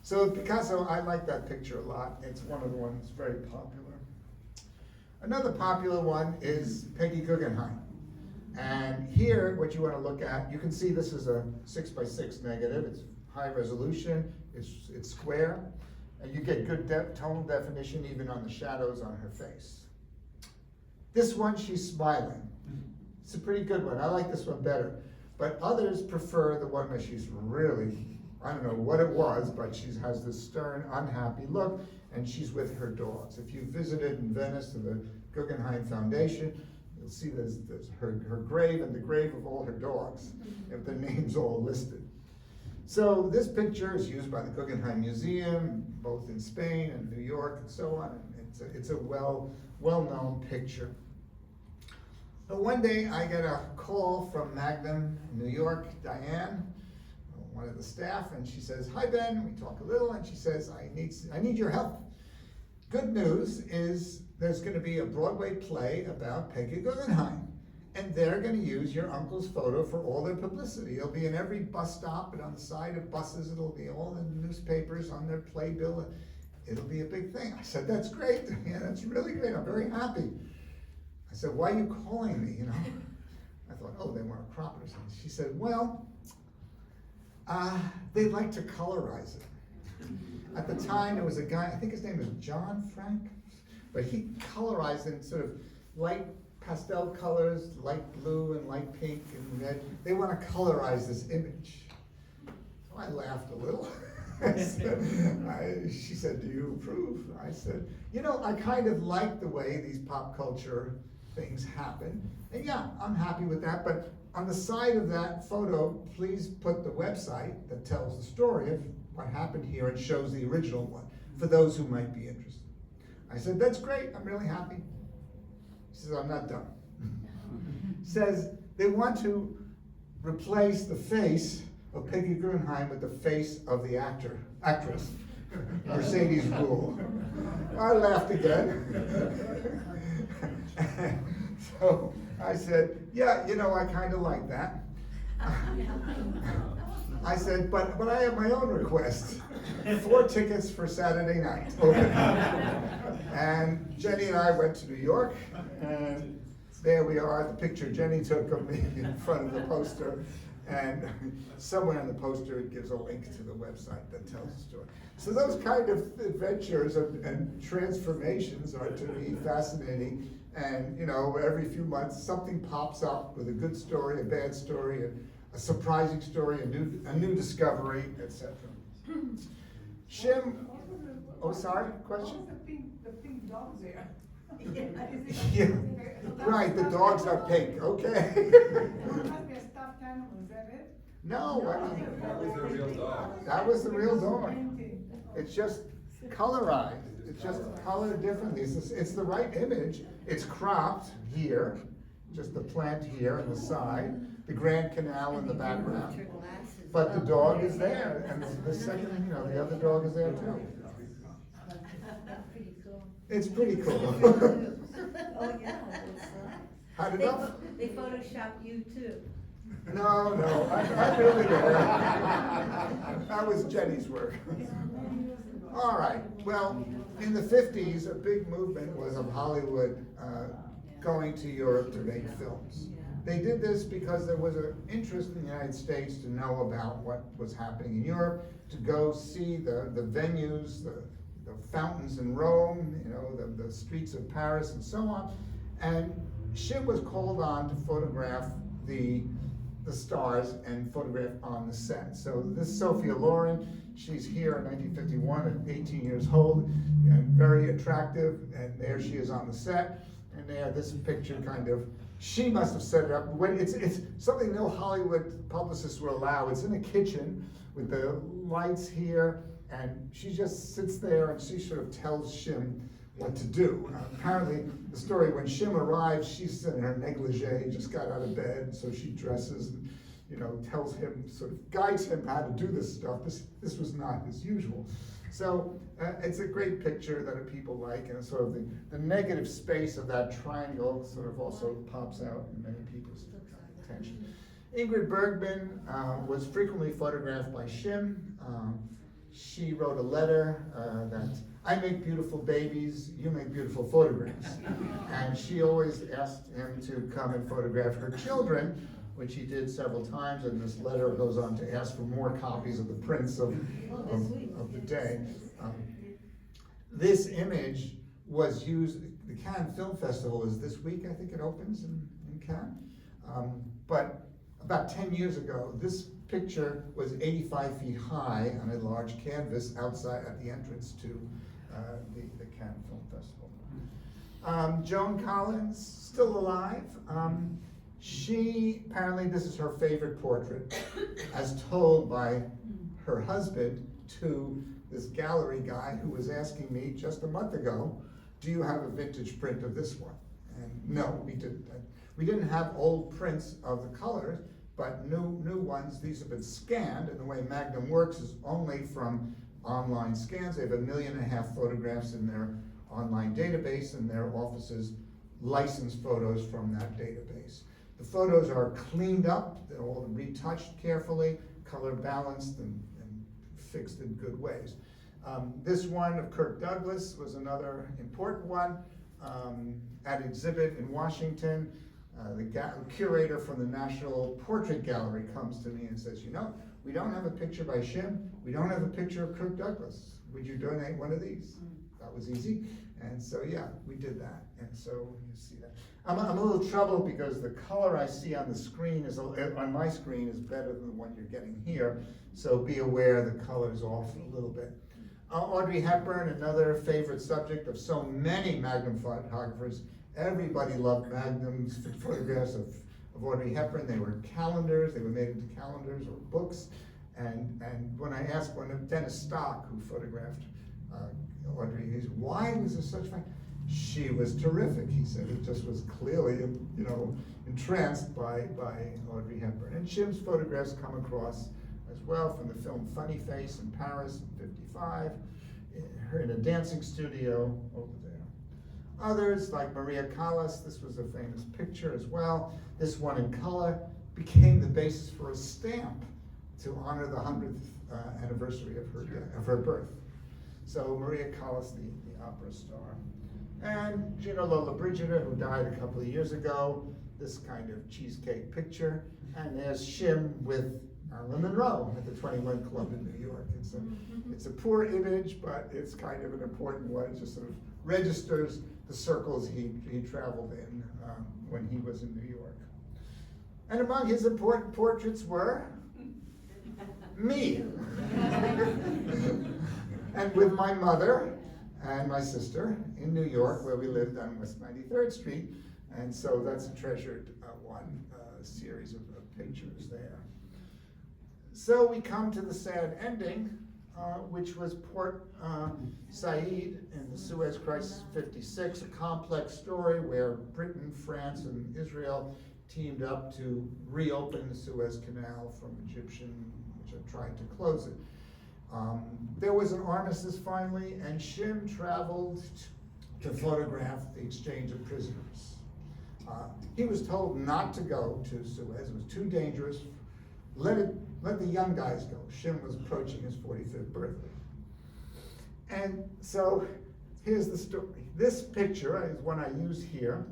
So Picasso, I like that picture a lot. It's one of the ones that's very popular. Another popular one is Peggy Guggenheim. And here, what you want to look at, you can see this is a 6x6 negative. It's high resolution, it's square, and you get good tonal definition even on the shadows on her face. This one, she's smiling. It's a pretty good one. I like this one better. But others prefer the one where she's really, I don't know what it was, but she has this stern, unhappy look, and she's with her dogs. If you visited in Venice to the Guggenheim Foundation, you'll see there's her grave and the grave of all her dogs, if the names all listed. So this picture is used by the Guggenheim Museum, both in Spain and New York and so on. It's a well-known picture. But one day I get a call from Magnum in New York, Diane, one of the staff, and she says, "Hi Ben," we talk a little, and she says, I need your help. Good news is there's gonna be a Broadway play about Peggy Guggenheim, and they're gonna use your uncle's photo for all their publicity. It'll be in every bus stop and on the side of buses, it'll be all in the newspapers, on their playbill. It'll be a big thing. I said, "That's great, yeah, that's really great, I'm very happy." I said, "Why are you calling me, you know?" I thought, oh, they want to crop it or something. She said, "Well, they'd like to colorize it." At the time, there was a guy, I think his name was John Frank, but he colorized in sort of light pastel colors, light blue and light pink and red. They want to colorize this image. So I laughed a little. She said, "Do you approve?" I said, "You know, I kind of like the way these pop culture things happen. And yeah, I'm happy with that, but on the side of that photo, please put the website that tells the story of what happened here and shows the original one for those who might be interested." I said, "That's great, I'm really happy." She says, "I'm not done." Says, they want to replace the face of Peggy Guggenheim with the face of the actress, Mercedes Ruehl. I laughed again. So I said, "Yeah, you know, I kind of like that." I said, but I have my own request. 4 tickets for Saturday night. And Jenny and I went to New York, and there we are, the picture Jenny took of me in front of the poster. And somewhere in the poster, it gives a link to the website that tells the story. So those kind of adventures and transformations are, to me, fascinating. And, you know, every few months, something pops up with a good story, a bad story, a surprising story, a new discovery, etc. Shim, oh, sorry, question? The pink dog there? Yeah, right, the dogs are pink, okay. It must be a stuffed animal, is that it? No, That was a real dog. that was the real dog. Painting. It's just colorized, it's just colored differently. It's the right image. It's cropped here, just the plant here on the side, the Grand Canal in the background. But the dog is there, and the second, the other dog is there too. Pretty cool. It's pretty cool. Oh, yeah, it's, How did they that? they photoshopped you too. No, I really didn't. That was Jenny's work. All right, well, in the 50s, a big movement was of Hollywood going to Europe to make films. They did this because there was an interest in the United States to know about what was happening in Europe, to go see the venues, the fountains in Rome, the streets of Paris and so on. And Chim was called on to photograph the stars and photograph on the set. So this is Sophia Loren. She's here in 1951 at 18 years old, and very attractive, and there she is on the set. And there, this picture kind of, she must have set it up. It's something no Hollywood publicists will allow. It's in a kitchen with the lights here, and she just sits there and she sort of tells Chim what to do. Apparently, the story, when Chim arrives, she's in her negligee, just got out of bed, so she dresses and, tells him, sort of guides him how to do this stuff. This was not his usual. So it's a great picture that people like, and sort of the negative space of that triangle sort of also pops out in many people's attention. Ingrid Bergman was frequently photographed by Chim. She wrote a letter that, I make beautiful babies, you make beautiful photographs. And she always asked him to come and photograph her children, which he did several times, and this letter goes on to ask for more copies of the prints of the day. This image was used, the Cannes Film Festival is this week, I think it opens in Cannes. But about 10 years ago, this picture was 85 feet high on a large canvas outside at the entrance to the Cannes Film Festival. Joan Collins, still alive. Apparently this is her favorite portrait, as told by her husband to this gallery guy who was asking me just a month ago, do you have a vintage print of this one? And no, we didn't. We didn't have old prints of the colors, but new ones. These have been scanned, and the way Magnum works is only from online scans. They have 1.5 million photographs in their online database, and their offices license photos from that database. The photos are cleaned up, they're all retouched carefully, color balanced and fixed in good ways. This one of Kirk Douglas was another important one. At exhibit in Washington, the curator from the National Portrait Gallery comes to me and says, we don't have a picture by Chim, we don't have a picture of Kirk Douglas. Would you donate one of these? That was easy. And so, yeah, we did that. And so you see that. I'm a little troubled because the color I see on the screen on my screen is better than the one you're getting here. So be aware the color's off a little bit. Audrey Hepburn, another favorite subject of so many Magnum photographers. Everybody loved Magnum's photographs of Audrey Hepburn. They were calendars, they were made into calendars or books. And when I asked Dennis Stock, who photographed Audrey, he said, why was there such fun? She was terrific, he said. It just was clearly, entranced by Audrey Hepburn. And Chim's photographs come across as well from the film Funny Face in Paris in '55, her in a dancing studio over there. Others, like Maria Callas, this was a famous picture as well. This one in color became the basis for a stamp to honor the 100th anniversary of her birth. So Maria Callas, the opera star. And Gina Lollobrigida, who died a couple of years ago, this kind of cheesecake picture. And there's Chim with Marilyn Monroe at the 21 Club in New York. It's a poor image, but it's kind of an important one. It just sort of registers the circles he traveled in when he was in New York. And among his important portraits were me. And with my mother and my sister in New York, where we lived on West 93rd Street. And so that's a treasured one series of pictures there. So we come to the sad ending, which was Port Said in the Suez Crisis 56, a complex story where Britain, France, and Israel teamed up to reopen the Suez Canal from Egyptian, which had tried to close it. There was an armistice finally, and Chim traveled to photograph the exchange of prisoners. He was told not to go to Suez, it was too dangerous. Let the young guys go. Chim was approaching his 45th birthday. And so here's the story. This picture is one I use here.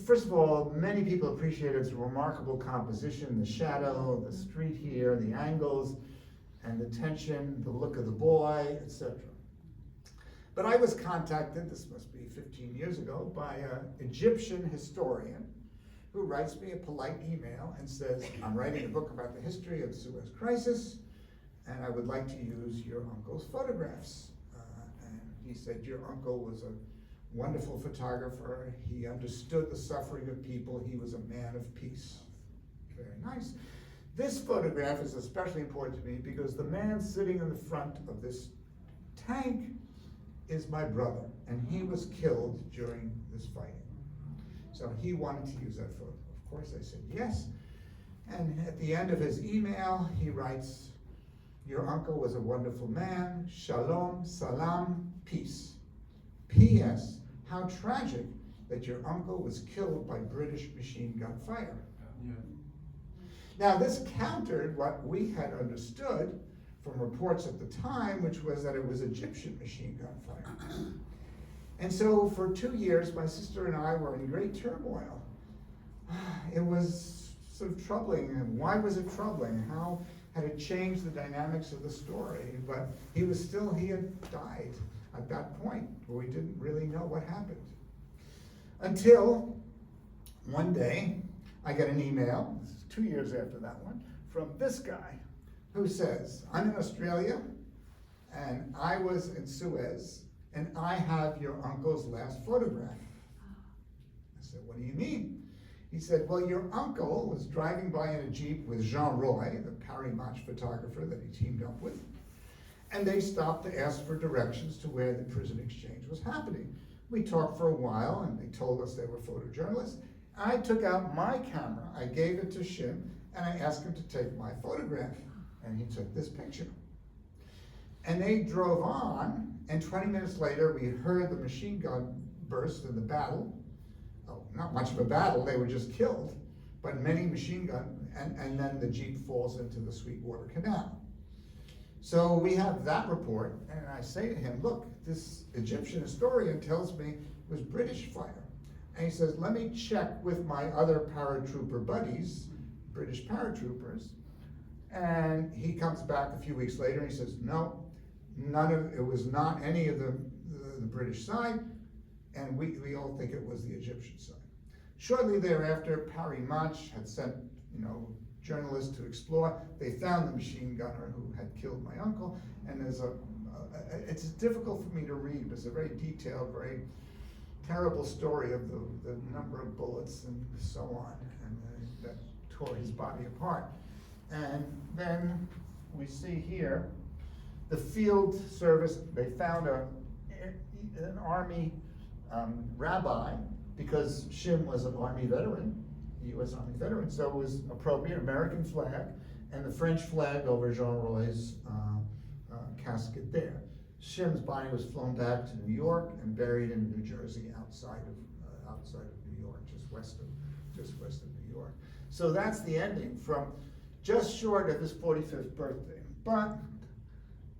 First of all, many people appreciate its remarkable composition, the shadow, the street here, the angles, and the tension, the look of the boy, etc. But I was contacted, this must be 15 years ago, by an Egyptian historian who writes me a polite email and says, I'm writing a book about the history of the Suez Crisis, and I would like to use your uncle's photographs. And he said, your uncle was a wonderful photographer. He understood the suffering of people. He was a man of peace. Very nice. This photograph is especially important to me because the man sitting in the front of this tank is my brother, and he was killed during this fighting. So he wanted to use that photo. Of course, I said yes. And at the end of his email, he writes, your uncle was a wonderful man. Shalom, salam, peace. P.S. How tragic that your uncle was killed by British machine gun fire. Yeah. Now, this countered what we had understood from reports at the time, which was that it was Egyptian machine gun fire. And so for 2 years, my sister and I were in great turmoil. It was sort of troubling. And why was it troubling? How had it changed the dynamics of the story? But he had died at that point, where we didn't really know what happened. Until one day, I get an email, this is 2 years after that one, from this guy, who says, I'm in Australia, and I was in Suez, and I have your uncle's last photograph. I said, what do you mean? He said, well, your uncle was driving by in a Jeep with Jean Roy, the Paris Match photographer that he teamed up with, and they stopped to ask for directions to where the prison exchange was happening. We talked for a while, and they told us they were photojournalists. I took out my camera, I gave it to Chim, and I asked him to take my photograph, and he took this picture. And they drove on, and 20 minutes later, we heard the machine gun burst in the battle. Oh, not much of a battle, they were just killed, but many machine gun, and then the Jeep falls into the Sweetwater Canal. So we have that report, and I say to him, look, this Egyptian historian tells me it was British fire. And he says, let me check with my other paratrooper buddies, British paratroopers. And he comes back a few weeks later and he says, no, it was not any of the British side, and we all think it was the Egyptian side. Shortly thereafter, Paris Match had sent, journalists to explore. They found the machine gunner who had killed my uncle, and it's difficult for me to read. It's a very detailed, very terrible story of the number of bullets and so on, and that tore his body apart. And then we see here the field service. They found an army rabbi, because Chim was an army veteran, U.S. Army veteran, so it was appropriate, American flag, and the French flag over Jean Roy's casket there. Chim's body was flown back to New York and buried in New Jersey, outside of New York, just west of New York. So that's the ending, from just short of his 45th birthday. But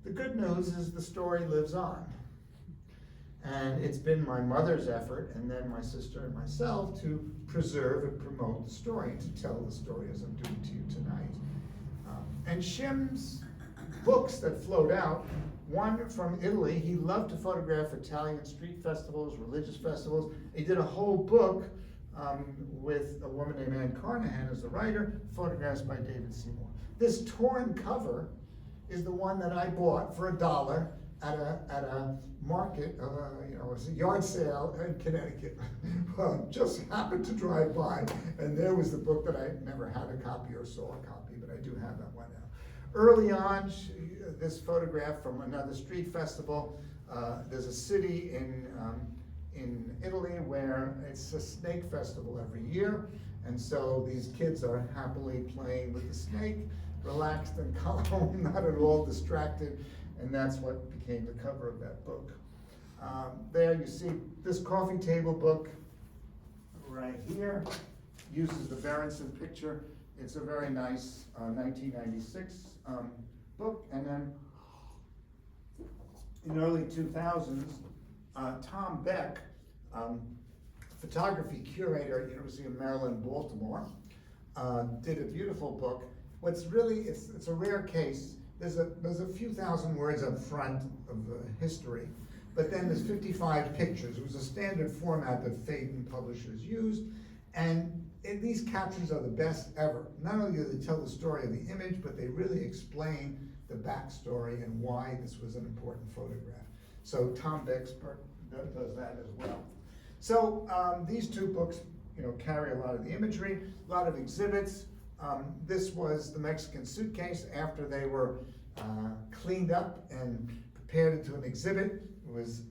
the good news is the story lives on. And it's been my mother's effort, and then my sister and myself, to preserve and promote the story, to tell the story as I'm doing to you tonight. And Chim's books that flowed out, one from Italy, he loved to photograph Italian street festivals, religious festivals. He did a whole book with a woman named Anne Carnahan as the writer, photographs by David Seymour. This torn cover is the one that I bought for $1 at a market, it was a yard sale in Connecticut. Well, just happened to drive by, and there was the book that I never had a copy or saw a copy, but I do have that one now. Early on, this photograph from another street festival. There's a city in Italy where it's a snake festival every year, and so these kids are happily playing with the snake, relaxed and calm, not at all distracted, and that's what became the cover of that book. There you see this coffee table book right here, uses the Berenson picture. It's a very nice 1996 book, and then in the early 2000s, Tom Beck, photography curator at University of Maryland, Baltimore, did a beautiful book. What's really, it's a rare case. There's a few thousand words up front of the history, but then there's 55 pictures. It was a standard format that Phaeton publishers used, and these captions are the best ever. Not only do they tell the story of the image, but they really explain the backstory and why this was an important photograph. So Tom Beck does that as well. So these two books, carry a lot of the imagery, a lot of exhibits. This was the Mexican suitcase after they were cleaned up and prepared into an exhibit. It was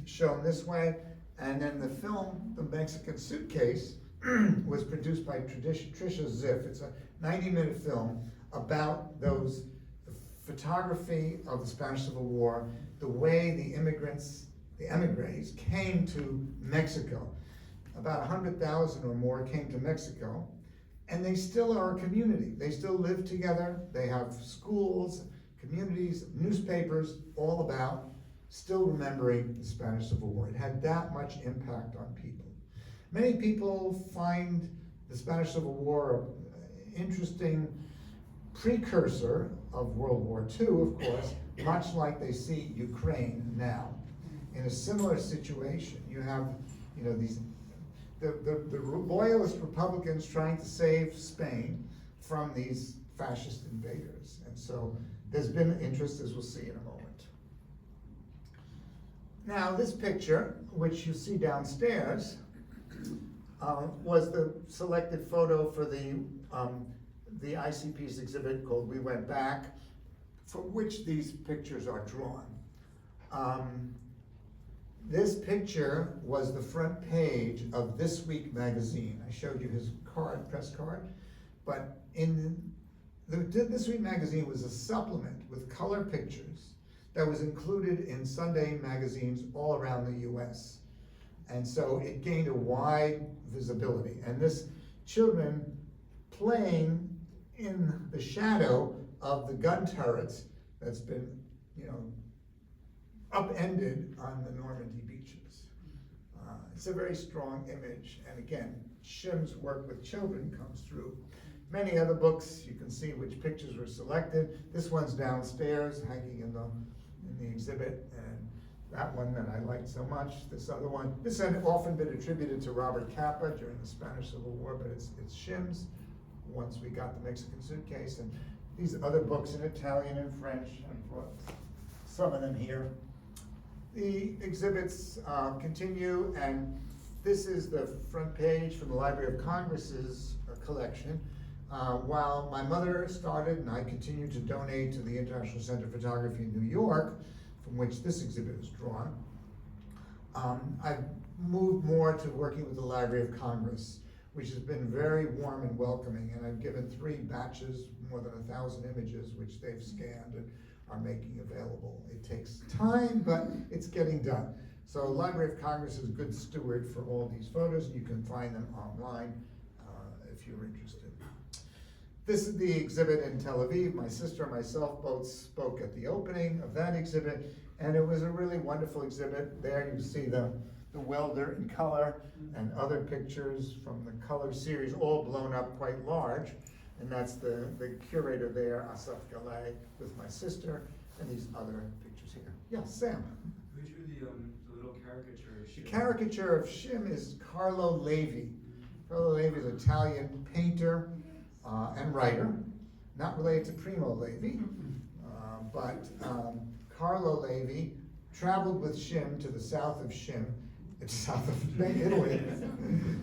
shown this way. And then the film, The Mexican Suitcase, was produced by Tricia Ziff. It's a 90-minute film about the photography of the Spanish Civil War, the way the emigres came to Mexico. About 100,000 or more came to Mexico, and they still are a community. They still live together. They have schools, communities, newspapers, all about still remembering the Spanish Civil War. It had that much impact on people. Many people find the Spanish Civil War an interesting precursor of World War II, of course, much like they see Ukraine now. In a similar situation, you have, the loyalist Republicans trying to save Spain from these fascist invaders. And so there's been interest, as we'll see in a moment. Now, this picture, which you see downstairs, was the selected photo for the ICP's exhibit called We Went Back, from which these pictures are drawn. This picture was the front page of This Week magazine. I showed you his press card, but This Week magazine was a supplement with color pictures that was included in Sunday magazines all around the US. And so it gained a wide visibility. And this children playing in the shadow of the gun turrets that's been, upended on the Normandy beaches. It's a very strong image. And again, Chim's work with children comes through. Many other books, you can see which pictures were selected. This one's downstairs, hanging in the exhibit, and that one that I liked so much. This other one, this had often been attributed to Robert Capa during the Spanish Civil War, but it's Chim's once we got the Mexican Suitcase. And these other books in Italian and French, I brought some of them here. The exhibits continue, and this is the front page from the Library of Congress's collection. While my mother started and I continued to donate to the International Center for Photography in New York, from which this exhibit is drawn, I've moved more to working with the Library of Congress, which has been very warm and welcoming, and I've given 3 batches, more than 1,000 images, which they've scanned and are making available. It takes time, but it's getting done. So Library of Congress is a good steward for all these photos, and you can find them online if you're interested. This is the exhibit in Tel Aviv. My sister and myself both spoke at the opening of that exhibit, and it was a really wonderful exhibit. There you see the welder in color and other pictures from the color series, all blown up quite large. And that's the curator there, Zack Gallery, with my sister, and these other pictures here. Yeah, Sam. Who drew the little caricature of Chim? The caricature of Chim is Carlo Levi. Carlo Levi is an Italian painter and writer, not related to Primo Levi, Carlo Levi traveled with Chim to the south of south of Italy,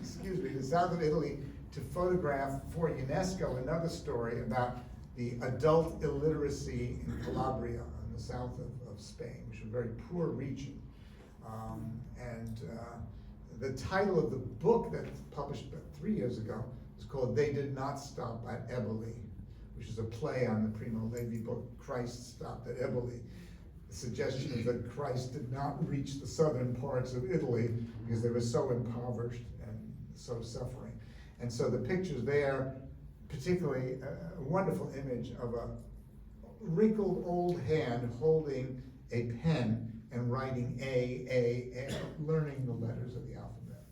excuse me, the south of Italy to photograph for UNESCO another story about the adult illiteracy in Calabria in the south of Spain, which is a very poor region. The title of the book that was published about 3 years ago is called They Did Not Stop at Eboli, which is a play on the Primo Levi book, Christ Stopped at Eboli. The suggestion is that Christ did not reach the southern parts of Italy because they were so impoverished and so suffering. And so the pictures there, particularly a wonderful image of a wrinkled old hand holding a pen and writing A, learning the letters of the alphabet.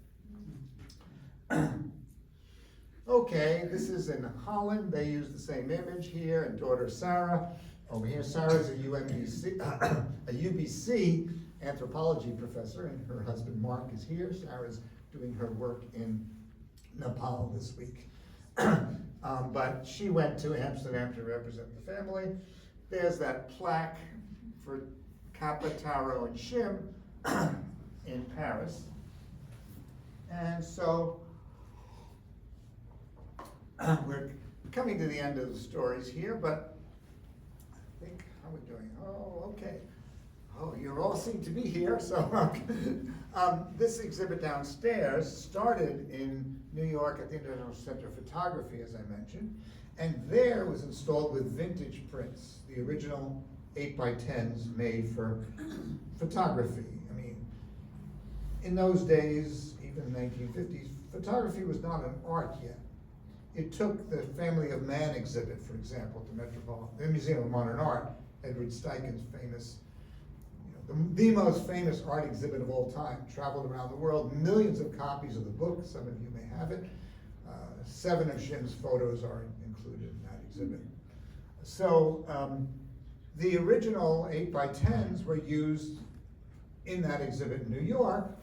Okay, this is in Holland. They use the same image here, and daughter Sarah. Over here, Sarah's a UBC anthropology professor, and her husband Mark is here. Sarah's doing her work in Nepal this week. But she went to Amsterdam to represent the family. There's that plaque for Kappa, Taro, and Chim in Paris. And so we're coming to the end of the stories here, but I think, how are we doing? Oh, okay. Oh, you all seem to be here, so this exhibit downstairs started in New York at the International Center of Photography, as I mentioned, and there was installed with vintage prints, the original 8x10s made for photography. I mean, in those days, even the 1950s, photography was not an art yet. It took the Family of Man exhibit, for example, to the Museum of Modern Art, Edward Steichen's famous, the most famous art exhibit of all time, traveled around the world, millions of copies of the book, some of you may have it. 7 of Chim's photos are included in that exhibit. So the original 8x10s were used in that exhibit in New York,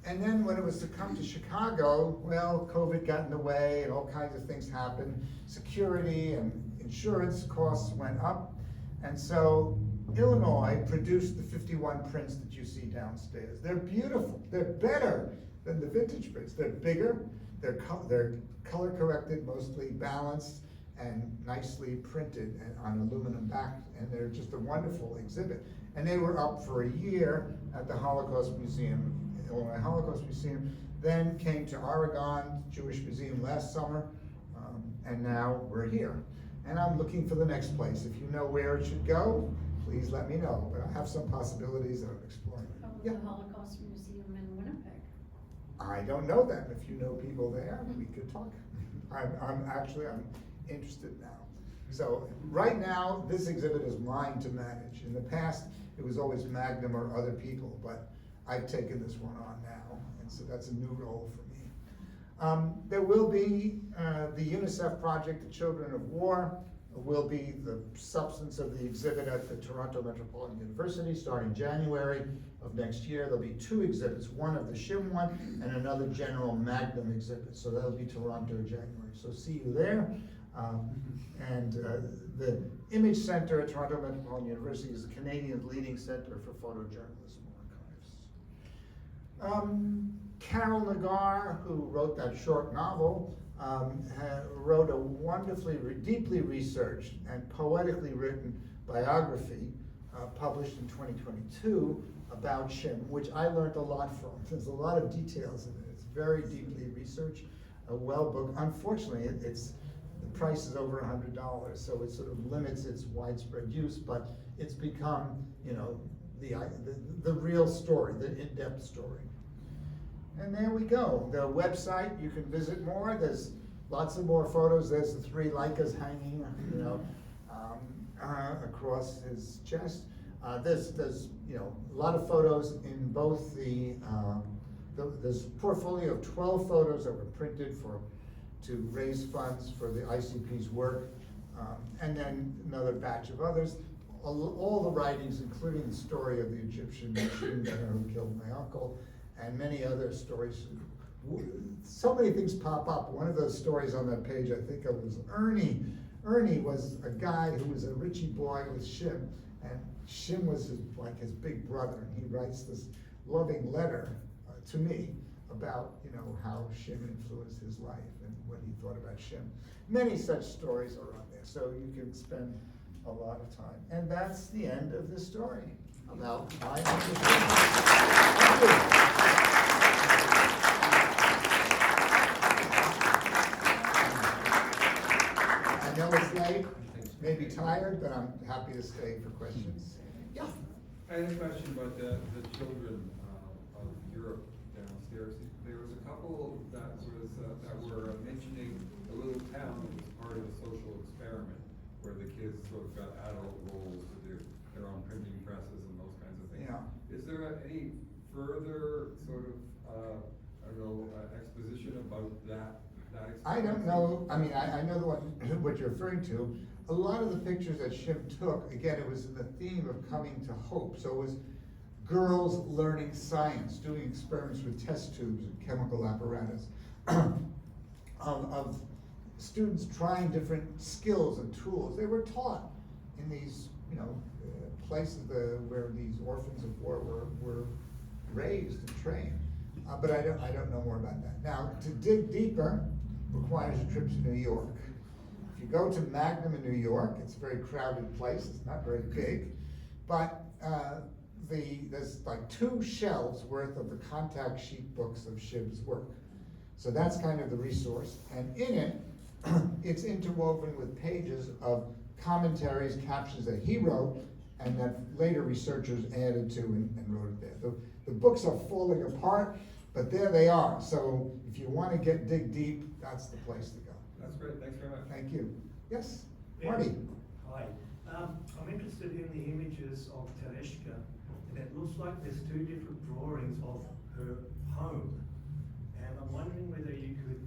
and then when it was to come to Chicago, well, COVID got in the way and all kinds of things happened. Security and insurance costs went up, and so Illinois produced the 51 prints that you see downstairs. They're beautiful. They're better than the vintage prints. They're bigger. They're color corrected, mostly balanced, and nicely printed on aluminum back. And they're just a wonderful exhibit. And they were up for a year at the Holocaust Museum, Illinois Holocaust Museum. Then came to Oregon Jewish Museum last summer, and now we're here. And I'm looking for the next place. If you know where it should go, please let me know, but I have some possibilities that I'm exploring. How about Yeah. the Holocaust Museum in Winnipeg? I don't know that. If you know people there, we could talk. I'm interested now. So right now, this exhibit is mine to manage. In the past, it was always Magnum or other people, but I've taken this one on now, and so that's a new role for me. There will be the UNICEF project, The Children of War, will be the substance of the exhibit at the Toronto Metropolitan University starting January of next year. There'll be 2 exhibits, one of the Chim one and another general Magnum exhibit. So that'll be Toronto, January. So see you there. The Image Center at Toronto Metropolitan University is the Canadian's leading center for photojournalism archives. Carol Nagar, who wrote that short novel, wrote a wonderfully, deeply researched and poetically written biography published in 2022 about Chim, which I learned a lot from. There's a lot of details in it. It's very deeply researched, a well book. Unfortunately, the price is over $100, so it sort of limits its widespread use, but it's become, the real story, the in-depth story. And there we go. The website, you can visit more. There's lots of more photos. There's the 3 Leicas hanging, across his chest. There's a lot of photos in both there's a portfolio of 12 photos that were printed to raise funds for the ICP's work, and then another batch of others. All the writings, including the story of the Egyptian machine gunner who killed my uncle, and many other stories. So many things pop up. One of those stories on that page I think of was Ernie, Ernie was a guy who was a Richie boy with Chim, and Chim was like his big brother, and he writes this loving letter to me about, you know, how Chim influenced his life and what he thought about Chim. Many such stories are on there, so you can spend a lot of time. And that's the end of the story about my understanding. I know it's late, maybe tired, but I'm happy to stay for questions. Yeah. I had a question about the children of Europe downstairs. There was a couple that were mentioning a little town that was part of a social experiment where the kids sort of got adult roles to do their own printing presses and those kinds of things. Yeah. Is there any further sort of exposition about that experiment? I don't know, I mean, I know what you're referring to. A lot of the pictures that Chim took, again, it was in the theme of coming to hope. So it was girls learning science, doing experiments with test tubes and chemical apparatus, of students trying different skills and tools. They were taught in these, you know, places where these orphans of war were raised and trained. But I don't know more about that. Now, to dig deeper requires a trip to New York. If you go to Magnum in New York, it's a very crowded place, it's not very big, but there's like 2 shelves worth of the contact sheet books of Chim's work. So that's kind of the resource, and in it, it's interwoven with pages of commentaries, captions that he wrote, and that later researchers added to and wrote it there. The books are falling apart, but there they are. So if you want to dig deep, that's the place to go. That's great, thanks very much. Thank you. Yes, Marty? Hi. I'm interested in the images of Tereshka, and it looks like there's 2 different drawings of her home. And I'm wondering whether you could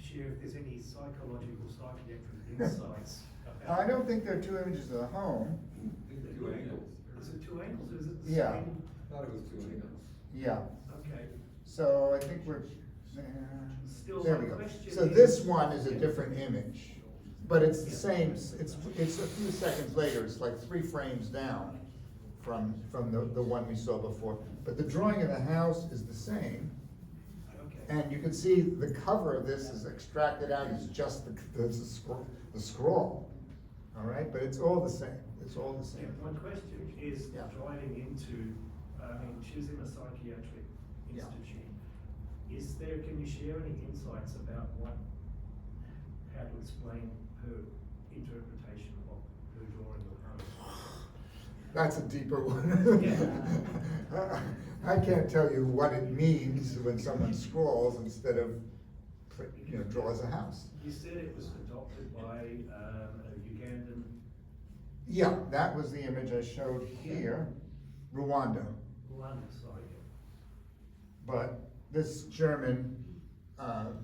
share if there's any psychological, psychiatric insights about I don't think there are 2 images of the home. I think the 2 angles. Is it 2 angles or is it the Yeah. same? I thought it was 2 angles. Yeah. Okay. So I think we're, Still, there my we go. question So is- this one is a different image, but it's the same, it's a few seconds later, it's like 3 frames down from the one we saw before. But the drawing of the house is the same, Okay. and you can see the cover of this is extracted out, it's just the scroll, all right? But it's all the same, it's all the Yeah, same. my question is Yeah. driving into, she's in a psychiatric Yeah. institute. Can you share any insights about how to explain her interpretation of her drawing of home? That's a deeper one. Yeah. I can't tell you what it means when someone scrolls instead of, draws a house. You said it was adopted by a Ugandan. Yeah, that was the image I showed here, Rwanda. Sorry. But this German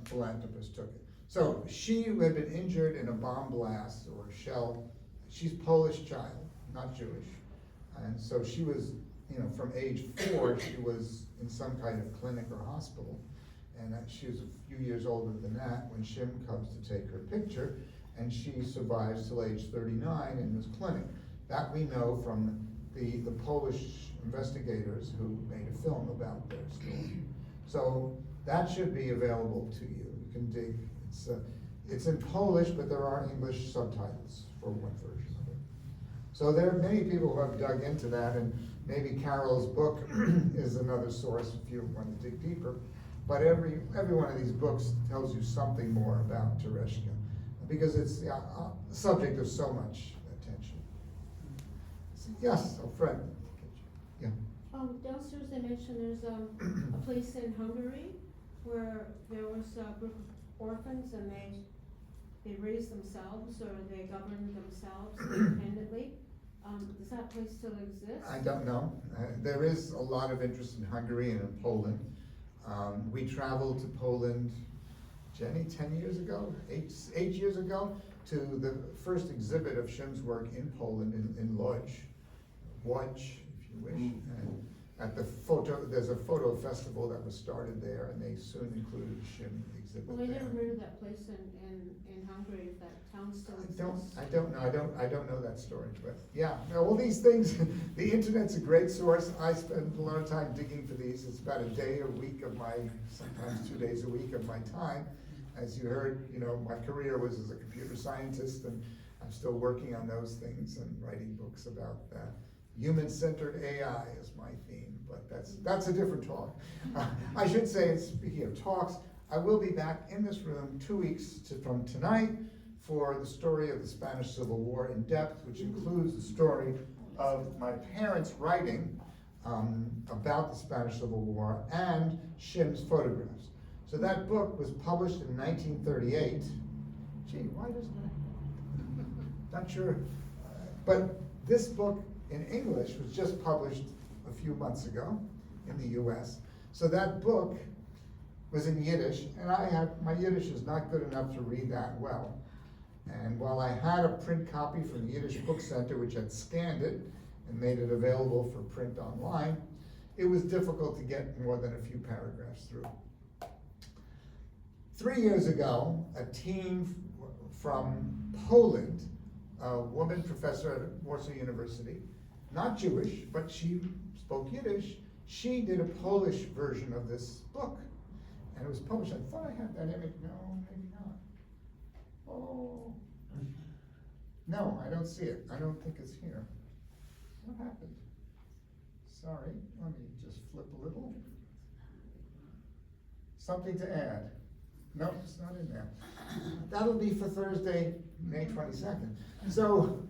philanthropist took it. So she had been injured in a bomb blast or a shell. She's Polish child, not Jewish. And so she was, from age 4, she was in some kind of clinic or hospital. And she was a few years older than that when Chim comes to take her picture, and she survives till age 39 in this clinic. That we know from the Polish investigators who made a film about their story. So that should be available to you. You can dig. It's in Polish, but there are English subtitles for one version of it. So there are many people who have dug into that, and maybe Carol's book is another source if you want to dig deeper. But every one of these books tells you something more about Tereshka, because it's the subject of so much attention. So, yes, Fred. Yeah. Downstairs they mentioned there's a place in Hungary where there was a group of orphans and they raised themselves or they governed themselves independently. Does that place still exist? I don't know. There is a lot of interest in Hungary and in Poland. We traveled to Poland, Jenny, 10 years ago, 8 years ago, to the first exhibit of Chim's work in Poland, in Łódź, if you wish. And at there's a photo festival that was started there, and they soon included a Chim exhibit Well, I there. never heard of that place in Hungary, if that town still exists. I don't know that story, but yeah, no, all these things, the internet's a great source. I spend a lot of time digging for these. It's about a day a week of my, sometimes 2 days a week of my time. As you heard, you know, my career was as a computer scientist, and I'm still working on those things and writing books about that. Human-centered AI is my theme, but that's a different talk. I should say, speaking of talks, I will be back in this room 2 weeks from tonight for the story of the Spanish Civil War in depth, which includes the story of my parents' writing about the Spanish Civil War and Chim's photographs. So that book was published in 1938. Gee, why doesn't it? Not sure. But this book in English was just published a few months ago in the US. So that book was in Yiddish, and my Yiddish is not good enough to read that well. And while I had a print copy from the Yiddish Book Center, which had scanned it and made it available for print online, it was difficult to get more than a few paragraphs through. 3 years ago, a team from Poland, a woman professor at Warsaw University, not Jewish, but she spoke Yiddish, she did a Polish version of this book. And it was published. I thought I had that image. No, maybe not. Oh. No, I don't see it. I don't think it's here. What happened? Sorry, let me just flip a little. Something to add. No, it's not in there. That'll be for Thursday, May 22nd. So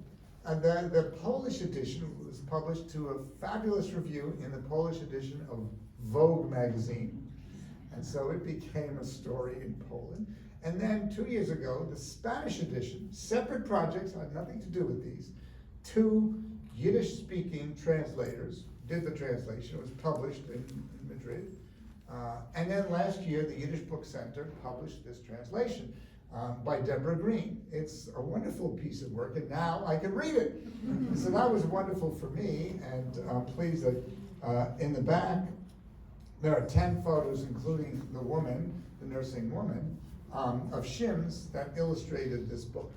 the Polish edition was published to a fabulous review in the Polish edition of Vogue magazine. And so it became a story in Poland. And then 2 years ago, the Spanish edition, separate projects, had nothing to do with these, 2 Yiddish-speaking translators did the translation. It was published in Madrid. And then last year, the Yiddish Book Center published this translation by Deborah Green. It's a wonderful piece of work, and now I can read it. So that was wonderful for me, and I'm pleased that in the back, there are 10 photos, including the woman, the nursing woman, of Chim's that illustrated this book.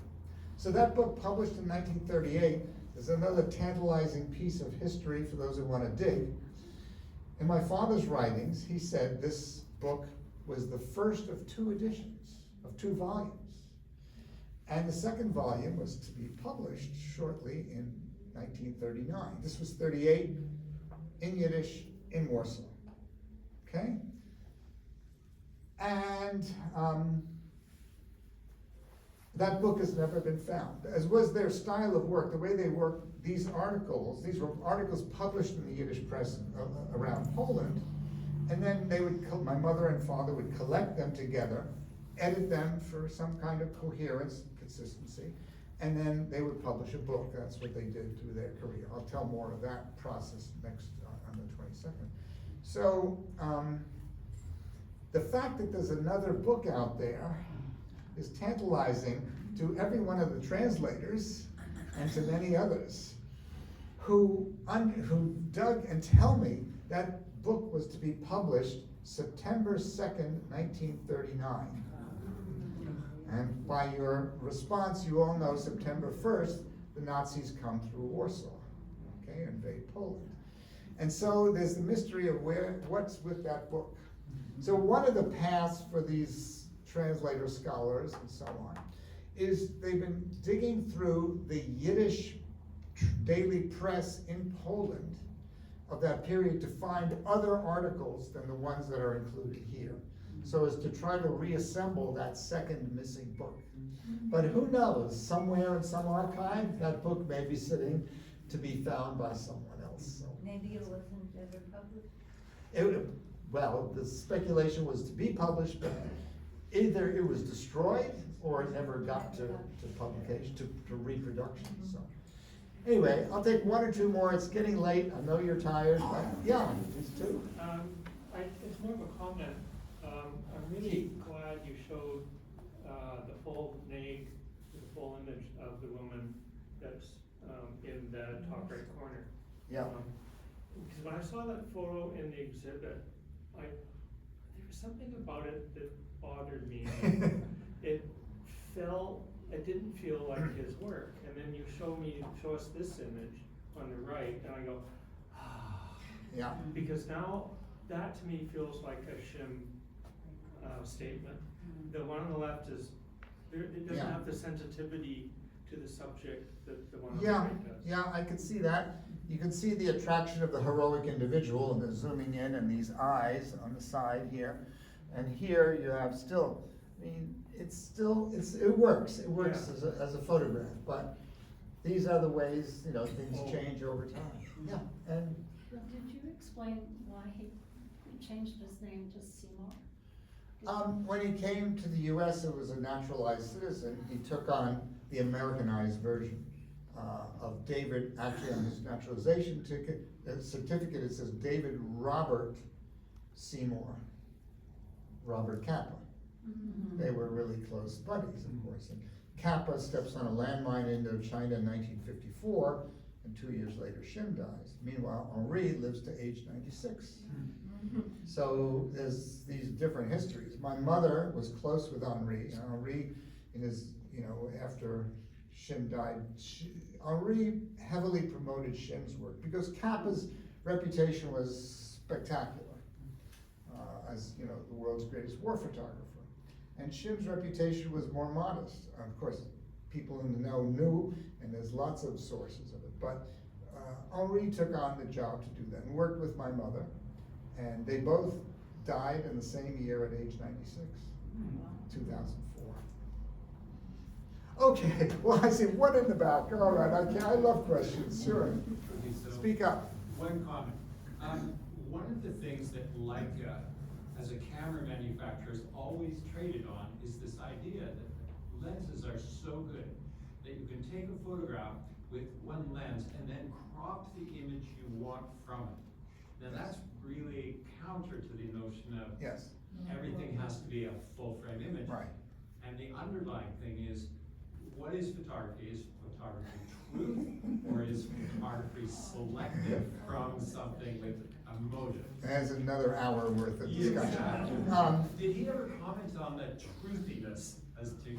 So that book, published in 1938, is another tantalizing piece of history for those who want to dig. In my father's writings, he said this book was the first of 2 editions, of 2 volumes. And the second volume was to be published shortly in 1939. This was 38 in Yiddish in Warsaw. Okay? And that book has never been found, as was their style of work, the way they worked. These were articles published in the Yiddish press around Poland, and then my mother and father would collect them together, edit them for some kind of coherence, consistency, and then they would publish a book. That's what they did through their career. I'll tell more of that process next on the 22nd. So the fact that there's another book out there is tantalizing to every one of the translators and to many others who dug and tell me that book was to be published September 2nd, 1939. And by your response, you all know September 1st, the Nazis come through Warsaw, okay, invade Poland. And so there's the mystery of what's with that book. So one of the paths for these translator scholars and so on is they've been digging through the Yiddish daily press in Poland of that period to find other articles than the ones that are included here, so as to try to reassemble that second missing book. But who knows, somewhere in some archive, that book may be sitting to be found by someone else. So. Maybe it wasn't ever published? Well, the speculation was to be published, but either it was destroyed or it never got to publication, to reproduction. So anyway, I'll take 1 or 2 more. It's getting late. I know you're tired, but yeah, these 2. It's more of a comment. I'm really glad you showed the full name, the full image of the woman that's in the top right corner. Yeah. because when I saw that photo in the exhibit, there was something about it that bothered me. It didn't feel like his work, and then you show us this image on the right, and I go, Yeah. because now that to me feels like a Chim statement. The one on the left it doesn't Yeah. have the sensitivity to the subject that the one on the Yeah, right does. yeah, I can see that. You can see the attraction of the heroic individual, and the zooming in, and these eyes on the side here. And here you have still, I mean, it works. It works Yeah. as a photograph, but these are the ways, things change over time. Yeah, and Did you explain why he changed his name to Seymour? when he came to the US, it was a naturalized citizen. He took on the Americanized version of David. Actually, on his naturalization certificate, it says David Robert Seymour, Robert Kappa. Mm-hmm. They were really close buddies, of course. And Kappa steps on a landmine into China in 1954, and 2 years later, Chim dies. Meanwhile, Henri lives to age 96. So there's these different histories. My mother was close with Henri. Henri, in his, after Chim died, Henri heavily promoted Chim's work because Kappa's reputation was spectacular as the world's greatest war photographer. And Chim's reputation was more modest. Of course, people in the know knew, and there's lots of sources of it. But Henri took on the job to do that and worked with my mother. And they both died in the same year at age 96, 2004. Okay, well, I see one in the back. All right, I love questions, sure. Speak up. One comment. One of the things that Leica, as a camera manufacturer, has always traded on is this idea that lenses are so good that you can take a photograph with one lens and then crop the image you want from it. Now that's really counter to the notion of everything has to be a full frame image. Right. And the underlying thing is, what is photography? Is photography truth, or is photography selective from something with a motive? There's another hour worth of discussion. Did he ever comment on the truthiness, as to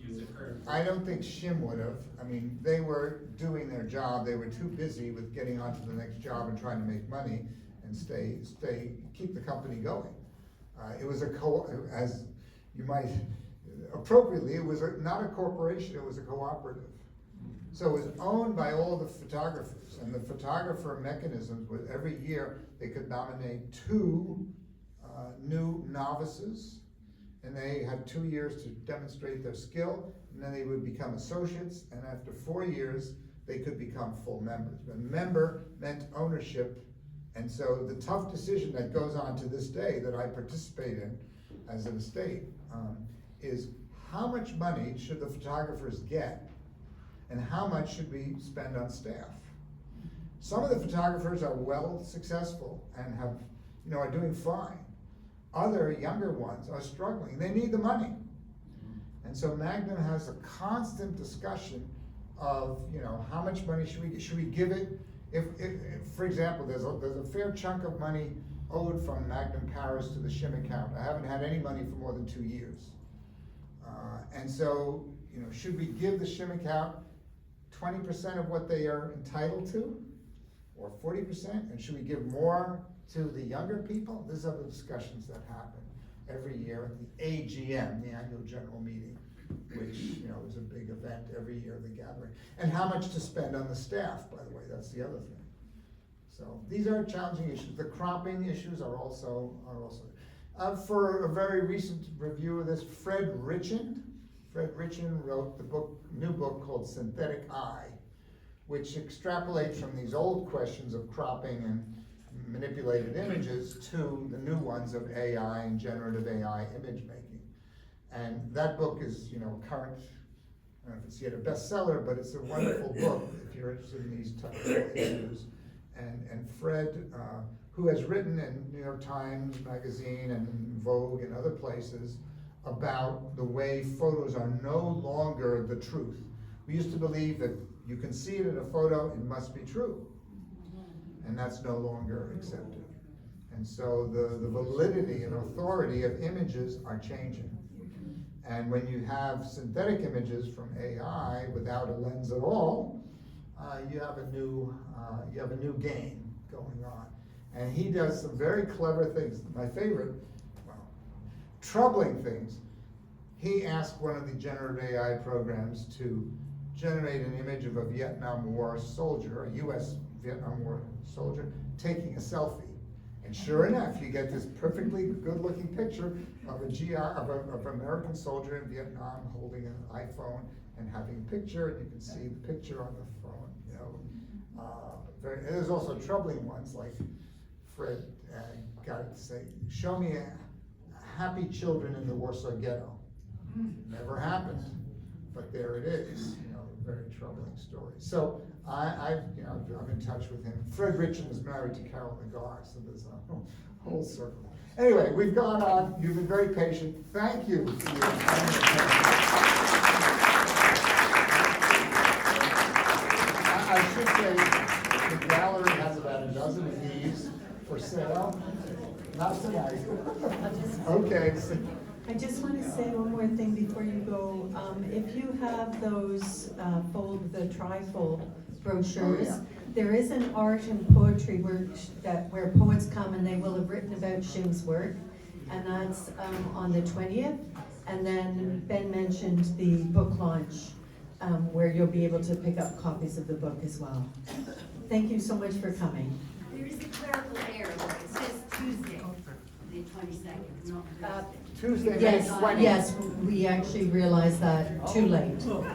use a current? I don't think Chim would have. I mean, they were doing their job. They were too busy with getting on to the next job and trying to make money and keep the company going. It was as you might appropriately, it was not a corporation, it was a cooperative. So it was owned by all the photographers, and the photographer mechanisms were every year they could nominate 2 new novices, and they had 2 years to demonstrate their skill, and then they would become associates, and after 4 years, they could become full members. But member meant ownership. And so the tough decision that goes on to this day that I participate in as an estate is how much money should the photographers get and how much should we spend on staff? Some of the photographers are well successful and are doing fine. Other younger ones are struggling. They need the money. And so Magnum has a constant discussion of, how much money should we give it? If for example, there's a fair chunk of money owed from Magnum Paris to the Chim account. I haven't had any money for more than 2 years. And so, should we give the Chim account 20% of what they are entitled to? Or 40%? And should we give more to the younger people? These are the discussions that happen every year at the AGM, the annual general meeting, which is a big event every year, the gathering. And how much to spend on the staff, by the way, that's the other thing. So these are challenging issues. The cropping issues are also. For a very recent review of this, Fred Richin wrote the new book called Synthetic Eye, which extrapolates from these old questions of cropping and manipulated images to the new ones of AI and generative AI image making. And that book is, current. I don't know if it's yet a bestseller, but it's a wonderful book if you're interested in these types of issues. And Fred, who has written in New York Times Magazine and Vogue and other places about the way photos are no longer the truth. We used to believe that you can see it in a photo, it must be true. and that's no longer accepted. And so the validity and authority of images are changing. And when you have synthetic images from AI without a lens at all, you have a new game going on. And he does some very clever things. My favorite, well, troubling things. He asked one of the generative AI programs to generate an image of a Vietnam War soldier, a US Vietnam War soldier, taking a selfie. And sure enough, you get this perfectly good-looking picture of a GI, of an American soldier in Vietnam holding an iPhone and having a picture, and you can see the picture on the phone, you know. And there's also troubling ones, like Fred got it to say, show me happy children in the Warsaw Ghetto. Never happened, but there it is, you know, a very troubling story. So I'm in touch with him. Fred Richard is married to Carol Nagar, so there's a whole circle. Anyway, we've gone on. You've been very patient. Thank you for your time. I should say the gallery has about a dozen of these for sale. Not tonight. Okay. I just want to say one more thing before you go. If you have those the trifold brochures, there is an art and poetry where poets come and they will have written about Chim's work, and that's on the 20th. And then Ben mentioned the book launch, where you'll be able to pick up copies of the book as well. Thank you so much for coming. There is a clerical error, it says Tuesday, the 22nd, not Thursday. Tuesday, May Yes, 20th. yes, we actually realized that too late. Okay.